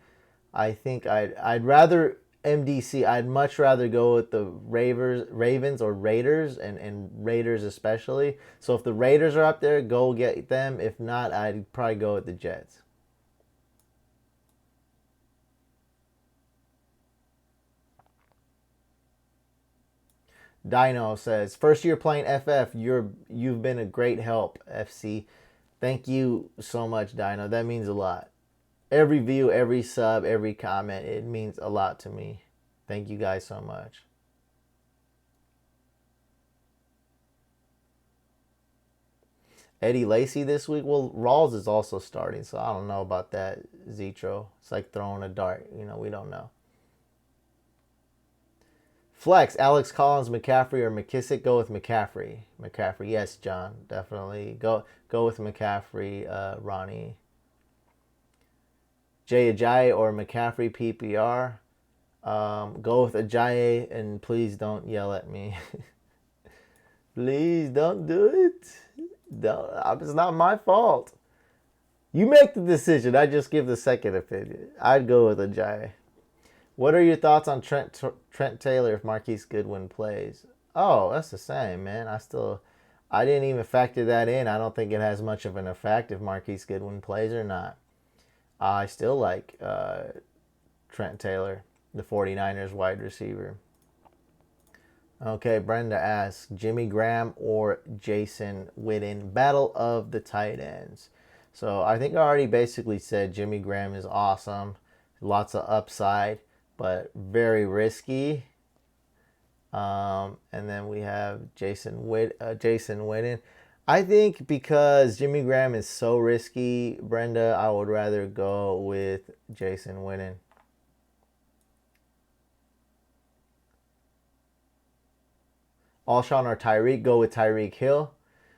I think I'd rather MDC. I'd much rather go with the Ravens or Raiders, and Raiders especially. So if the Raiders are up there, go get them. If not, I'd probably go with the Jets. Dino says, first year playing FF, you've been a great help, FC. Thank you so much, Dino. That means a lot. Every view, every sub, every comment, it means a lot to me. Thank you guys so much. Eddie Lacy this week. Well, Rawls is also starting, so I don't know about that, Zetro. It's like throwing a dart. We don't know. Flex, Alex Collins, McCaffrey, or McKissick. Go with McCaffrey. McCaffrey, yes, John, definitely. Go with McCaffrey, Ronnie. Jay Ajayi or McCaffrey PPR. Go with Ajayi, and please don't yell at me. Please don't do it. Don't. It's not my fault. You make the decision. I just give the second opinion. I'd go with Ajayi. What are your thoughts on Trent Taylor if Marquise Goodwin plays? Oh, that's the same, man. I didn't even factor that in. I don't think it has much of an effect if Marquise Goodwin plays or not. I still like Trent Taylor, the 49ers wide receiver. Okay, Brenda asks, Jimmy Graham or Jason Witten, battle of the tight ends. So I think I already basically said Jimmy Graham is awesome, lots of upside, but very risky. And then we have Jason Witten. I think because Jimmy Graham is so risky, Brenda, I would rather go with Jason Witten. Alshon or Tyreek, go with Tyreek Hill.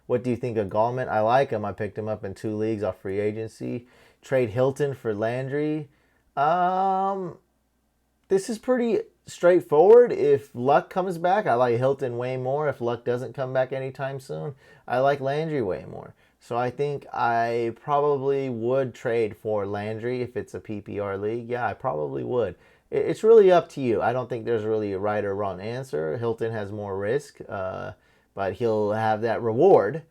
What do you think of Gallman? I like him. I picked him up in 2 leagues off free agency. Trade Hilton for Landry. This is pretty straightforward. If Luck comes back, I like Hilton way more. If Luck doesn't come back anytime soon, I like Landry way more. So I think I probably would trade for Landry if it's a PPR league. Yeah, I probably would. It's really up to you. I don't think there's really a right or wrong answer. Hilton has more risk, but he'll have that reward.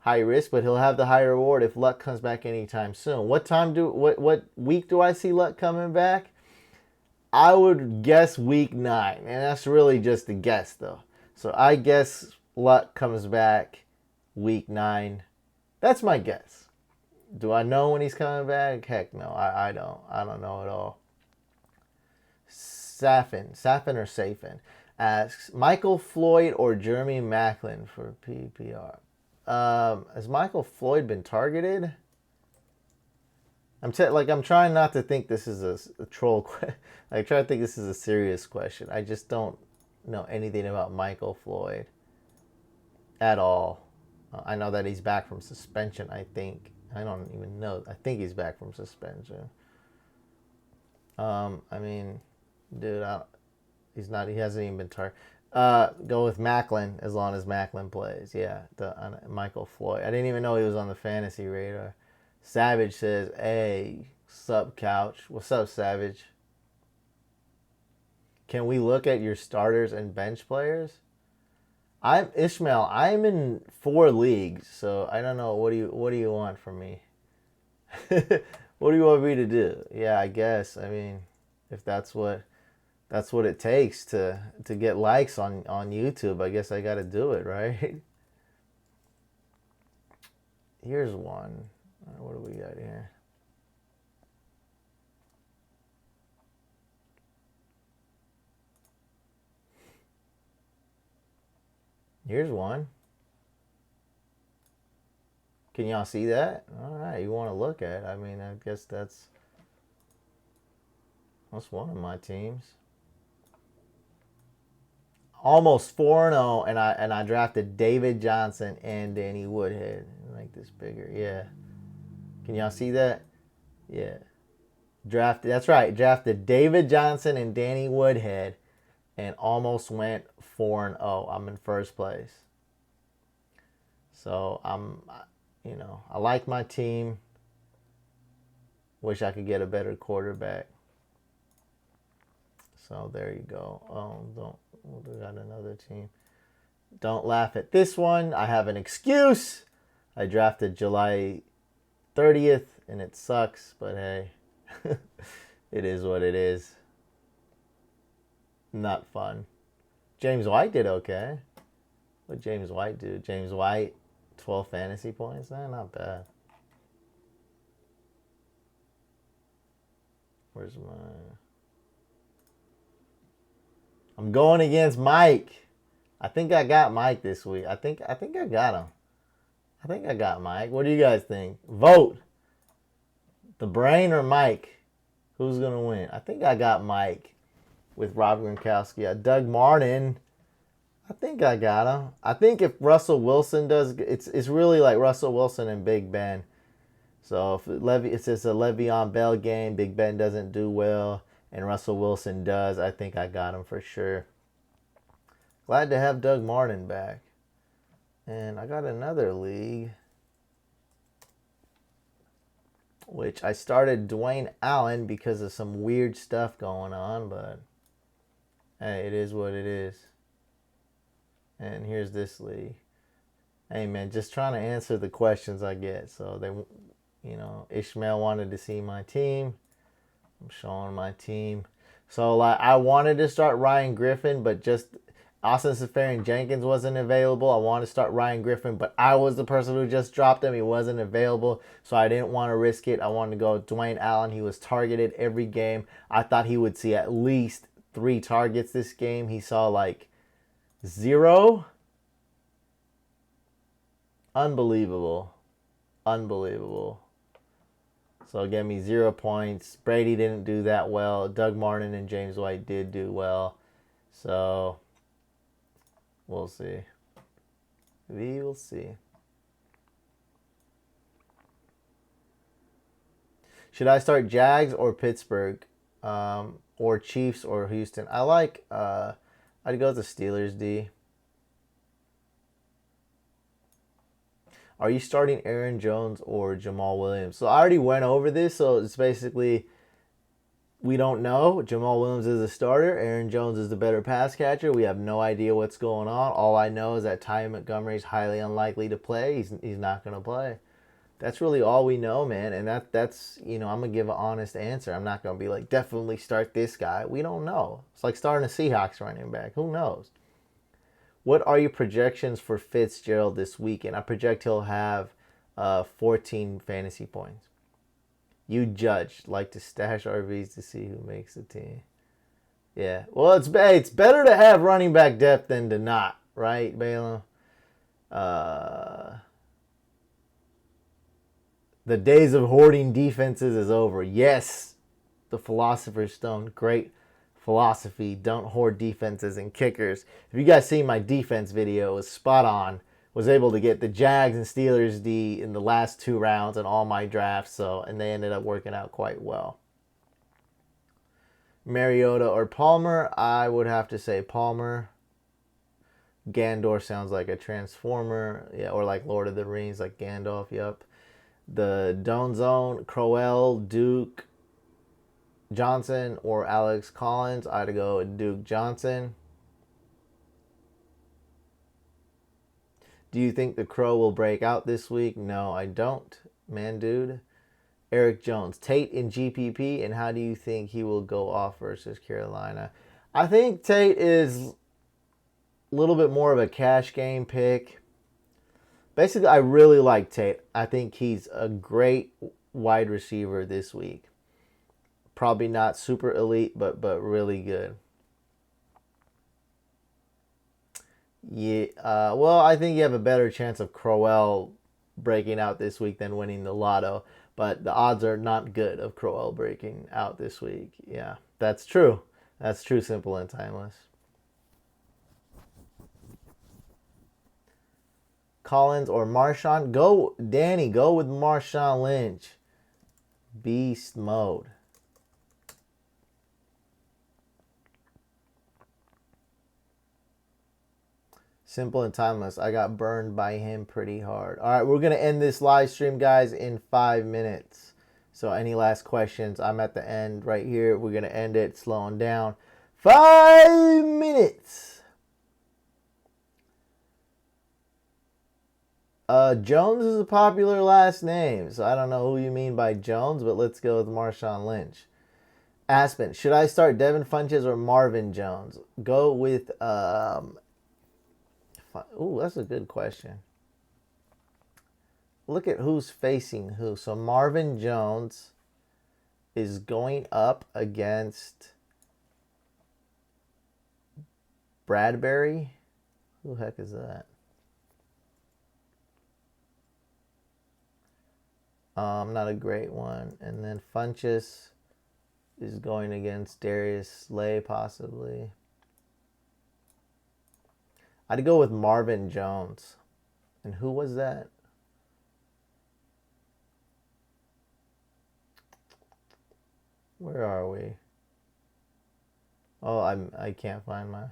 High risk, but he'll have the high reward if Luck comes back anytime soon. What week do I see Luck coming back? I would guess week 9, and that's really just a guess though. So I guess Luck comes back week 9. That's my guess. Do I know when he's coming back? Heck no, I don't. I don't know at all. Safin or Safin asks, Michael Floyd or Jeremy Maclin for PPR. Has Michael Floyd been targeted? I'm trying not to think this is a troll question. I try to think this is a serious question. I just don't know anything about Michael Floyd at all. I know that he's back from suspension, I think. I don't even know. I think he's back from suspension. I mean, dude, he's not. He hasn't even been targeted. Go with Maclin as long as Maclin plays. Yeah, Michael Floyd. I didn't even know he was on the fantasy radar. Savage says, "Hey, sup, couch? What's up, Savage? Can we look at your starters and bench players?" I'm Ishmael. I'm in 4 leagues, so I don't know. What do you want from me? What do you want me to do? Yeah, I guess. I mean, if that's what it takes to get likes on YouTube, I guess I got to do it, right? Here's one. What do we got here? Here's one. Can y'all see that? All right, you want to look at it. I mean, I guess that's one of my teams. Almost 4-0, and I drafted David Johnson and Danny Woodhead. Make this bigger. Yeah. Can y'all see that? Yeah. Drafted. That's right. Drafted David Johnson and Danny Woodhead, and almost went 4-0. I'm in first place. So I like my team. Wish I could get a better quarterback. So there you go. We got another team. Don't laugh at this one. I have an excuse. I drafted July 30th, and it sucks, but hey, it is what it is. Not fun. James White did okay. What James White do? James White, 12 fantasy points? Not bad. Where's my... I'm going against Mike. I think I got Mike this week. I think I got him. I think I got Mike. What do you guys think? Vote. The Brain or Mike? Who's going to win? I think I got Mike with Rob Gronkowski. Doug Martin. I think I got him. I think if Russell Wilson does, it's really like Russell Wilson and Big Ben. So if it's just a Le'Veon Bell game, Big Ben doesn't do well, and Russell Wilson does, I think I got him for sure. Glad to have Doug Martin back. And I got another league, which I started Dwayne Allen because of some weird stuff going on, but hey, it is what it is. And here's this league. Hey man, just trying to answer the questions I get. So Ishmael wanted to see my team. I'm showing my team. So I wanted to start Ryan Griffin, but just Austin Seferian-Jenkins wasn't available. I wanted to start Ryan Griffin, but I was the person who just dropped him. He wasn't available, so I didn't want to risk it. I wanted to go with Dwayne Allen. He was targeted every game. I thought he would see at least 3 targets this game. He saw 0. Unbelievable. So it gave me 0 points. Brady didn't do that well. Doug Martin and James White did do well. So we'll see. We will see. Should I start Jags or Pittsburgh? Or Chiefs or Houston? I'd go with the Steelers D. Are you starting Aaron Jones or Jamal Williams? So I already went over this, so it's basically we don't know. Jamal Williams is a starter. Aaron Jones is the better pass catcher. We have no idea what's going on. All I know is that Ty Montgomery is highly unlikely to play. He's not going to play. That's really all we know, man. And that's I'm going to give an honest answer. I'm not going to be definitely start this guy. We don't know. It's like starting a Seahawks running back. Who knows? What are your projections for Fitzgerald this weekend? I project he'll have 14 fantasy points. You judge. Like to stash RVs to see who makes the team. Yeah. Well, it's better to have running back depth than to not, right, Balaam? The days of hoarding defenses is over. Yes. The Philosopher's Stone. Great philosophy. Don't hoard defenses and kickers. If you guys see my defense video, it was spot on. Was able to get the Jags and Steelers D in the last 2 rounds in all my drafts, and they ended up working out quite well. Mariota or Palmer? I would have to say Palmer. Gandor sounds like a transformer, yeah, or like Lord of the Rings, like Gandalf. Yep. The Dome Zone, Crowell, Duke Johnson or Alex Collins. I'd go with Duke Johnson. Do you think the Crow will break out this week? No, I don't, man, dude. Eric Jones, Tate in GPP, and how do you think he will go off versus Carolina? I think Tate is a little bit more of a cash game pick. Basically, I really like Tate. I think he's a great wide receiver this week. Probably not super elite, but really good. Yeah. Well, I think you have a better chance of Crowell breaking out this week than winning the lotto. But the odds are not good of Crowell breaking out this week. Yeah, that's true. That's true, simple and timeless. Collins or Marshawn? Go, Danny, go with Marshawn Lynch. Beast mode. Simple and timeless. I got burned by him pretty hard. All right, we're going to end this live stream, guys, in 5 minutes. So any last questions? I'm at the end right here. We're going to end it slowing down. 5 minutes. Jones is a popular last name, so I don't know who you mean by Jones, but let's go with Marshawn Lynch. Aspen, should I start Devin Funchess or Marvin Jones? Go with ooh, that's a good question. Look at who's facing who. So Marvin Jones is going up against Bradbury. Who the heck is that? Not a great one. And then Funchess is going against Darius Slay, possibly. I'd go with Marvin Jones. And who was that? Where are we? Oh, I can't find my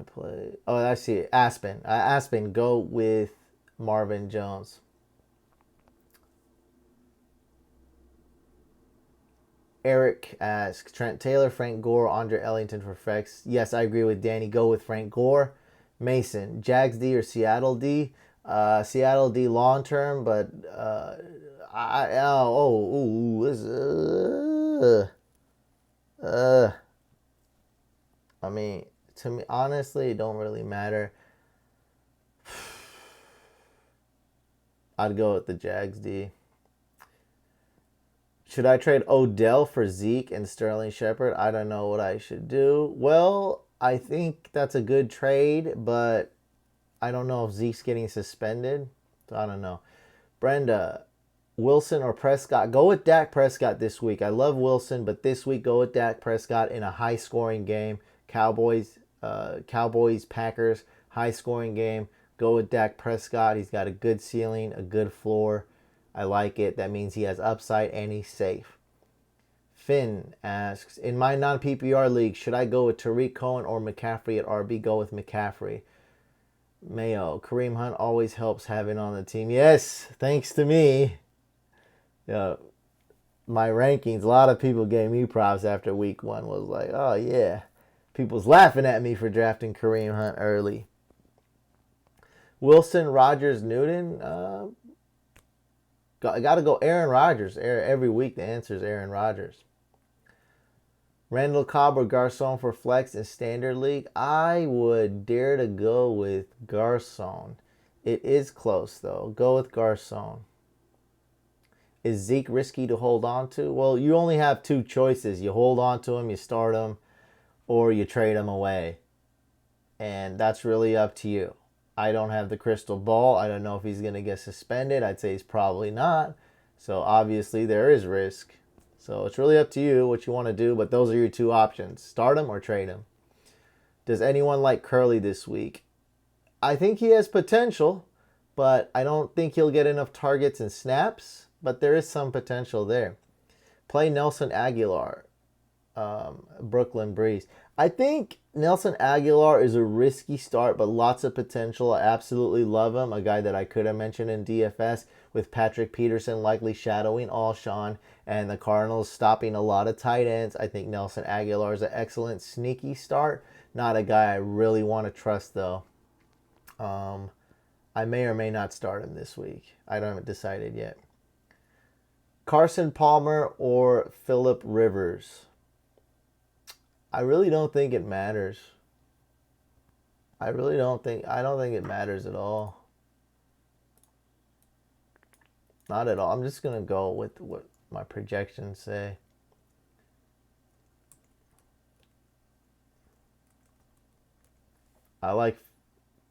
play. Oh, I see it. Aspen. Aspen, go with Marvin Jones. Eric asks, Trent Taylor, Frank Gore, Andre Ellington for Fex. Yes, I agree with Danny. Go with Frank Gore. Mason, Jags D or Seattle D? Seattle D long term, but I mean, to me, honestly, it don't really matter. I'd go with the Jags D. Should I trade Odell for Zeke and Sterling Shepard? I don't know what I should do. Well, I think that's a good trade, but I don't know if Zeke's getting suspended. So I don't know. Brenda, Wilson or Prescott? Go with Dak Prescott this week. I love Wilson, but this week go with Dak Prescott in a high-scoring game. Cowboys, Packers, high-scoring game. Go with Dak Prescott. He's got a good ceiling, a good floor. I like it. That means he has upside and he's safe. Finn asks, in my non-PPR league, should I go with Tariq Cohen or McCaffrey at RB? Go with McCaffrey. Mayo, Kareem Hunt always helps having on the team. Yes, thanks to me. My rankings, a lot of people gave me props after week 1. Was like, oh yeah. People's laughing at me for drafting Kareem Hunt early. Wilson, Rodgers, Newton. I got to go Aaron Rodgers. Every week the answer is Aaron Rodgers. Randall Cobb or Garcon for flex in standard league. I would dare to go with Garcon. It is close though. Go with Garcon. Is Zeke risky to hold on to? Well, you only have 2 choices. You hold on to him, you start him, or you trade him away. And that's really up to you. I don't have the crystal ball. I don't know if he's going to get suspended. I'd say he's probably not. So obviously there is risk. So it's really up to you what you want to do. But those are your 2 options. Start him or trade him. Does anyone like Curly this week? I think he has potential. But I don't think he'll get enough targets and snaps. But there is some potential there. Play Nelson Aguilar. Brooklyn Breeze. I think Nelson Aguilar is a risky start, but lots of potential. I absolutely love him. A guy that I could have mentioned in DFS with Patrick Peterson likely shadowing Alshon and the Cardinals stopping a lot of tight ends. I think Nelson Aguilar is an excellent sneaky start. Not a guy I really want to trust, though. I may or may not start him this week. I haven't decided yet. Carson Palmer or Phillip Rivers? I really don't think it matters. I don't think it matters at all. Not at all. I'm just going to go with what my projections say.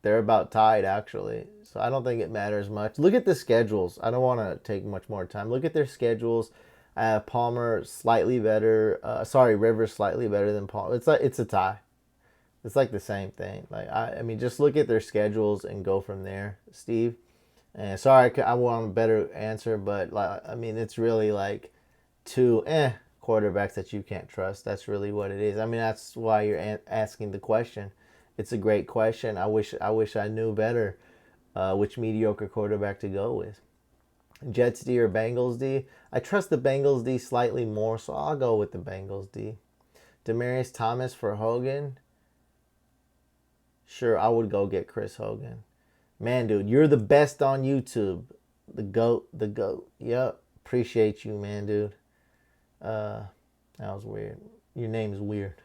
They're about tied, actually. So I don't think it matters much. Look at the schedules. I don't want to take much more time. Look at their schedules. I have Palmer slightly better. Rivers slightly better than Palmer. It's a tie. It's like the same thing. I mean, just look at their schedules and go from there, Steve. And sorry, I want a better answer, but I mean, it's really like two quarterbacks that you can't trust. That's really what it is. I mean, that's why you're asking the question. It's a great question. I wish I knew better which mediocre quarterback to go with. Jets D or Bengals D? I trust the Bengals D slightly more, so I'll go with the Bengals D. Demaryius Thomas for Hogan? Sure, I would go get Chris Hogan. Man, dude, you're the best on YouTube. The GOAT. Yep. Appreciate you, man, dude. That was weird. Your name's weird.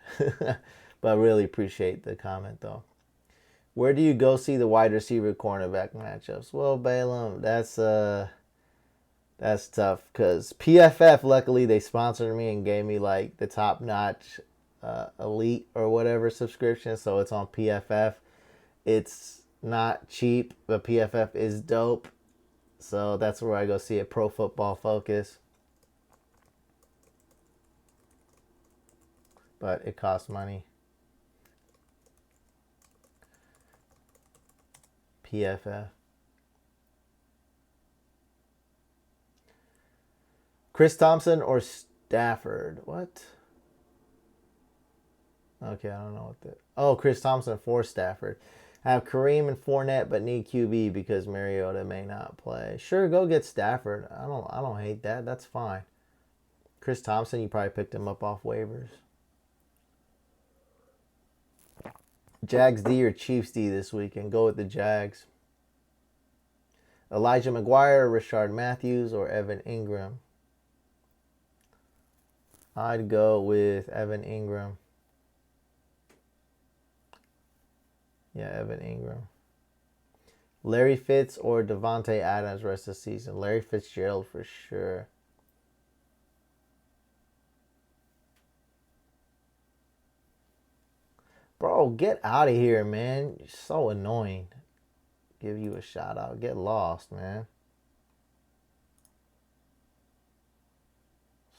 But I really appreciate the comment, though. Where do you go see the wide receiver cornerback matchups? Well, Balaam, that's tough because PFF, luckily, they sponsored me and gave me like the top-notch elite or whatever subscription, so it's on PFF. It's not cheap, but PFF is dope, so that's where I go see it. Pro Football Focus, but it costs money. PFF. Chris Thompson or Stafford? What? Okay, I don't know what that. Oh, Chris Thompson for Stafford. Have Kareem and Fournette, but need QB because Mariota may not play. Sure, go get Stafford. I don't hate that. That's fine. Chris Thompson, you probably picked him up off waivers. Jags D or Chiefs D this weekend? Go with the Jags. Elijah McGuire, Rashard Matthews, or Evan Ingram? I'd go with Evan Ingram. Yeah, Evan Ingram. Larry Fitz or Devontae Adams rest of the season? Larry Fitzgerald for sure. Bro, get out of here, man. You're so annoying. Give you a shout out. Get lost, man.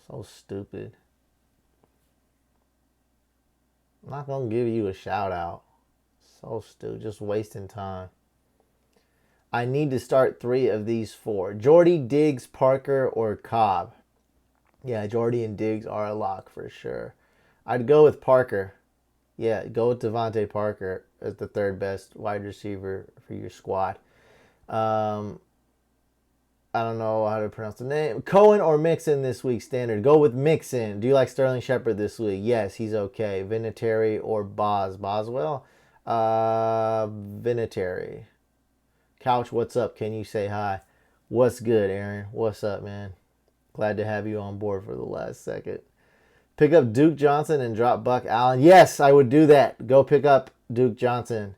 So stupid. I'm not going to give you a shout out. So stupid. Just wasting time. I need to start 3 of these 4. Jordy, Diggs, Parker, or Cobb. Yeah, Jordy and Diggs are a lock for sure. I'd go with Parker. Yeah, go with Devontae Parker as the 3rd best wide receiver for your squad. I don't know how to pronounce the name. Cohen or Mixon this week, standard. Go with Mixon. Do you like Sterling Shepard this week? Yes, he's okay. Vinatieri or Boswell? Vinatieri. Couch, what's up? Can you say hi? What's good, Aaron? What's up, man? Glad to have you on board for the last second. Pick up Duke Johnson and drop Buck Allen. Yes, I would do that. Go pick up Duke Johnson.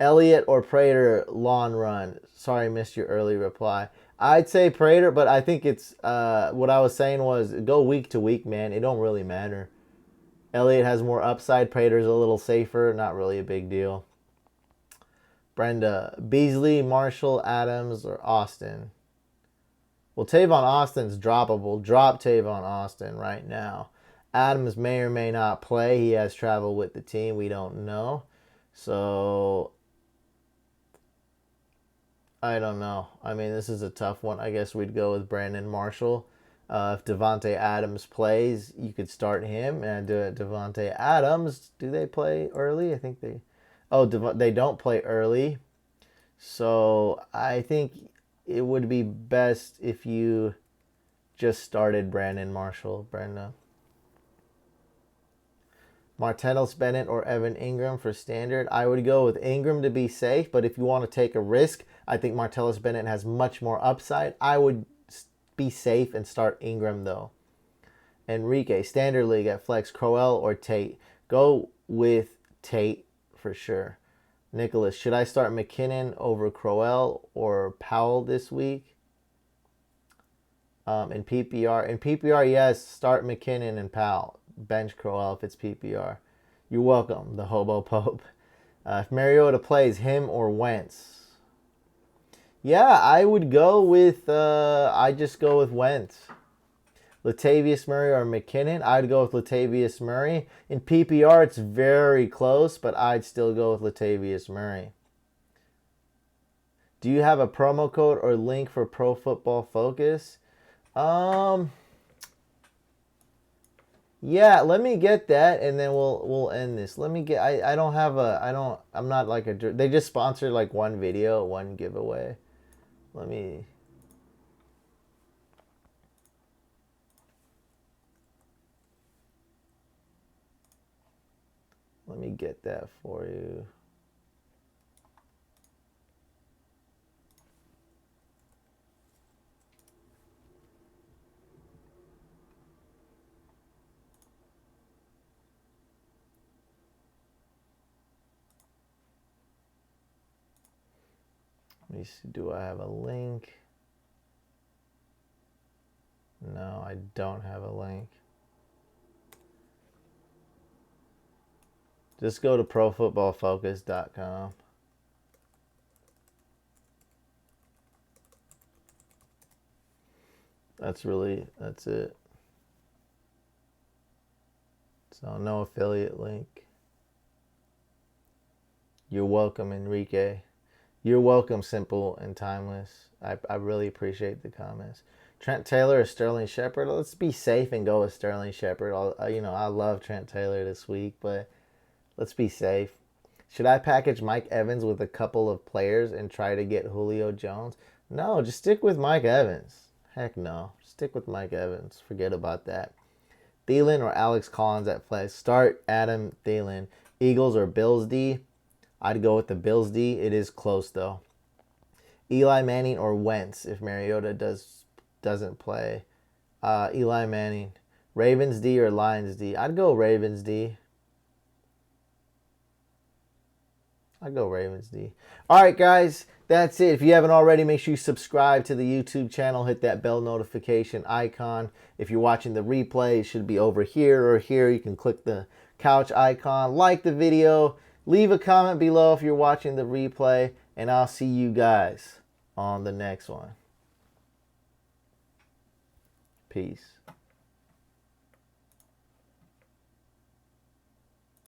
Elliott or Prater, lawn run. Sorry, missed your early reply. I'd say Prater, but I think it's what I was saying was go week to week, man. It don't really matter. Elliott has more upside. Prater's a little safer. Not really a big deal. Brenda, Beasley, Marshall, Adams, or Austin? Well, Tavon Austin's droppable. Drop Tavon Austin right now. Adams may or may not play. He has traveled with the team. We don't know. So, I don't know. I mean, this is a tough one. I guess we'd go with Brandon Marshall. If Devontae Adams plays, you could start him. And Devontae Adams, do they play early? I think they... Oh, they don't play early. So, I think it would be best if you just started Brandon Marshall, Brenda. Martellus Bennett or Evan Ingram for standard. I would go with Ingram to be safe, but if you want to take a risk, I think Martellus Bennett has much more upside. I would be safe and start Ingram, though. Enrique, Standard League at Flex, Crowell or Tate? Go with Tate for sure. Nicholas, should I start McKinnon over Crowell or Powell this week? In PPR. In PPR, yes, start McKinnon and Powell. Bench Crowell if it's PPR. You're welcome, the Hobo Pope. If Mariota plays, him or Wentz? Yeah, I would go with, I just go with Wentz. Latavius Murray or McKinnon? I'd go with Latavius Murray. In PPR, it's very close, but I'd still go with Latavius Murray. Do you have a promo code or link for Pro Football Focus? Yeah, let me get that and then we'll end this. Let me get I don't have a I'm not like a they just sponsored like one video, one giveaway. Let me get that for you. Let me see, do I have a link? No, I don't have a link. Just go to profootballfocus.com. That's it. So no affiliate link. You're welcome, Enrique. You're welcome, Simple and Timeless. I really appreciate the comments. Trent Taylor or Sterling Shepard? Let's be safe and go with Sterling Shepard. I love Trent Taylor this week, but let's be safe. Should I package Mike Evans with a couple of players and try to get Julio Jones? No, just stick with Mike Evans. Heck no. Stick with Mike Evans. Forget about that. Thielen or Alex Collins at flex? Start Adam Thielen. Eagles or Bills D? I'd go with the Bills D. It is close, though. Eli Manning or Wentz if Mariota doesn't play? Eli Manning. Ravens D or Lions D? I'd go Ravens D. I'd go Ravens D. All right, guys. That's it. If you haven't already, make sure you subscribe to the YouTube channel. Hit that bell notification icon. If you're watching the replay, it should be over here or here. You can click the couch icon. Like the video. Leave a comment below if you're watching the replay. And I'll see you guys on the next one. Peace.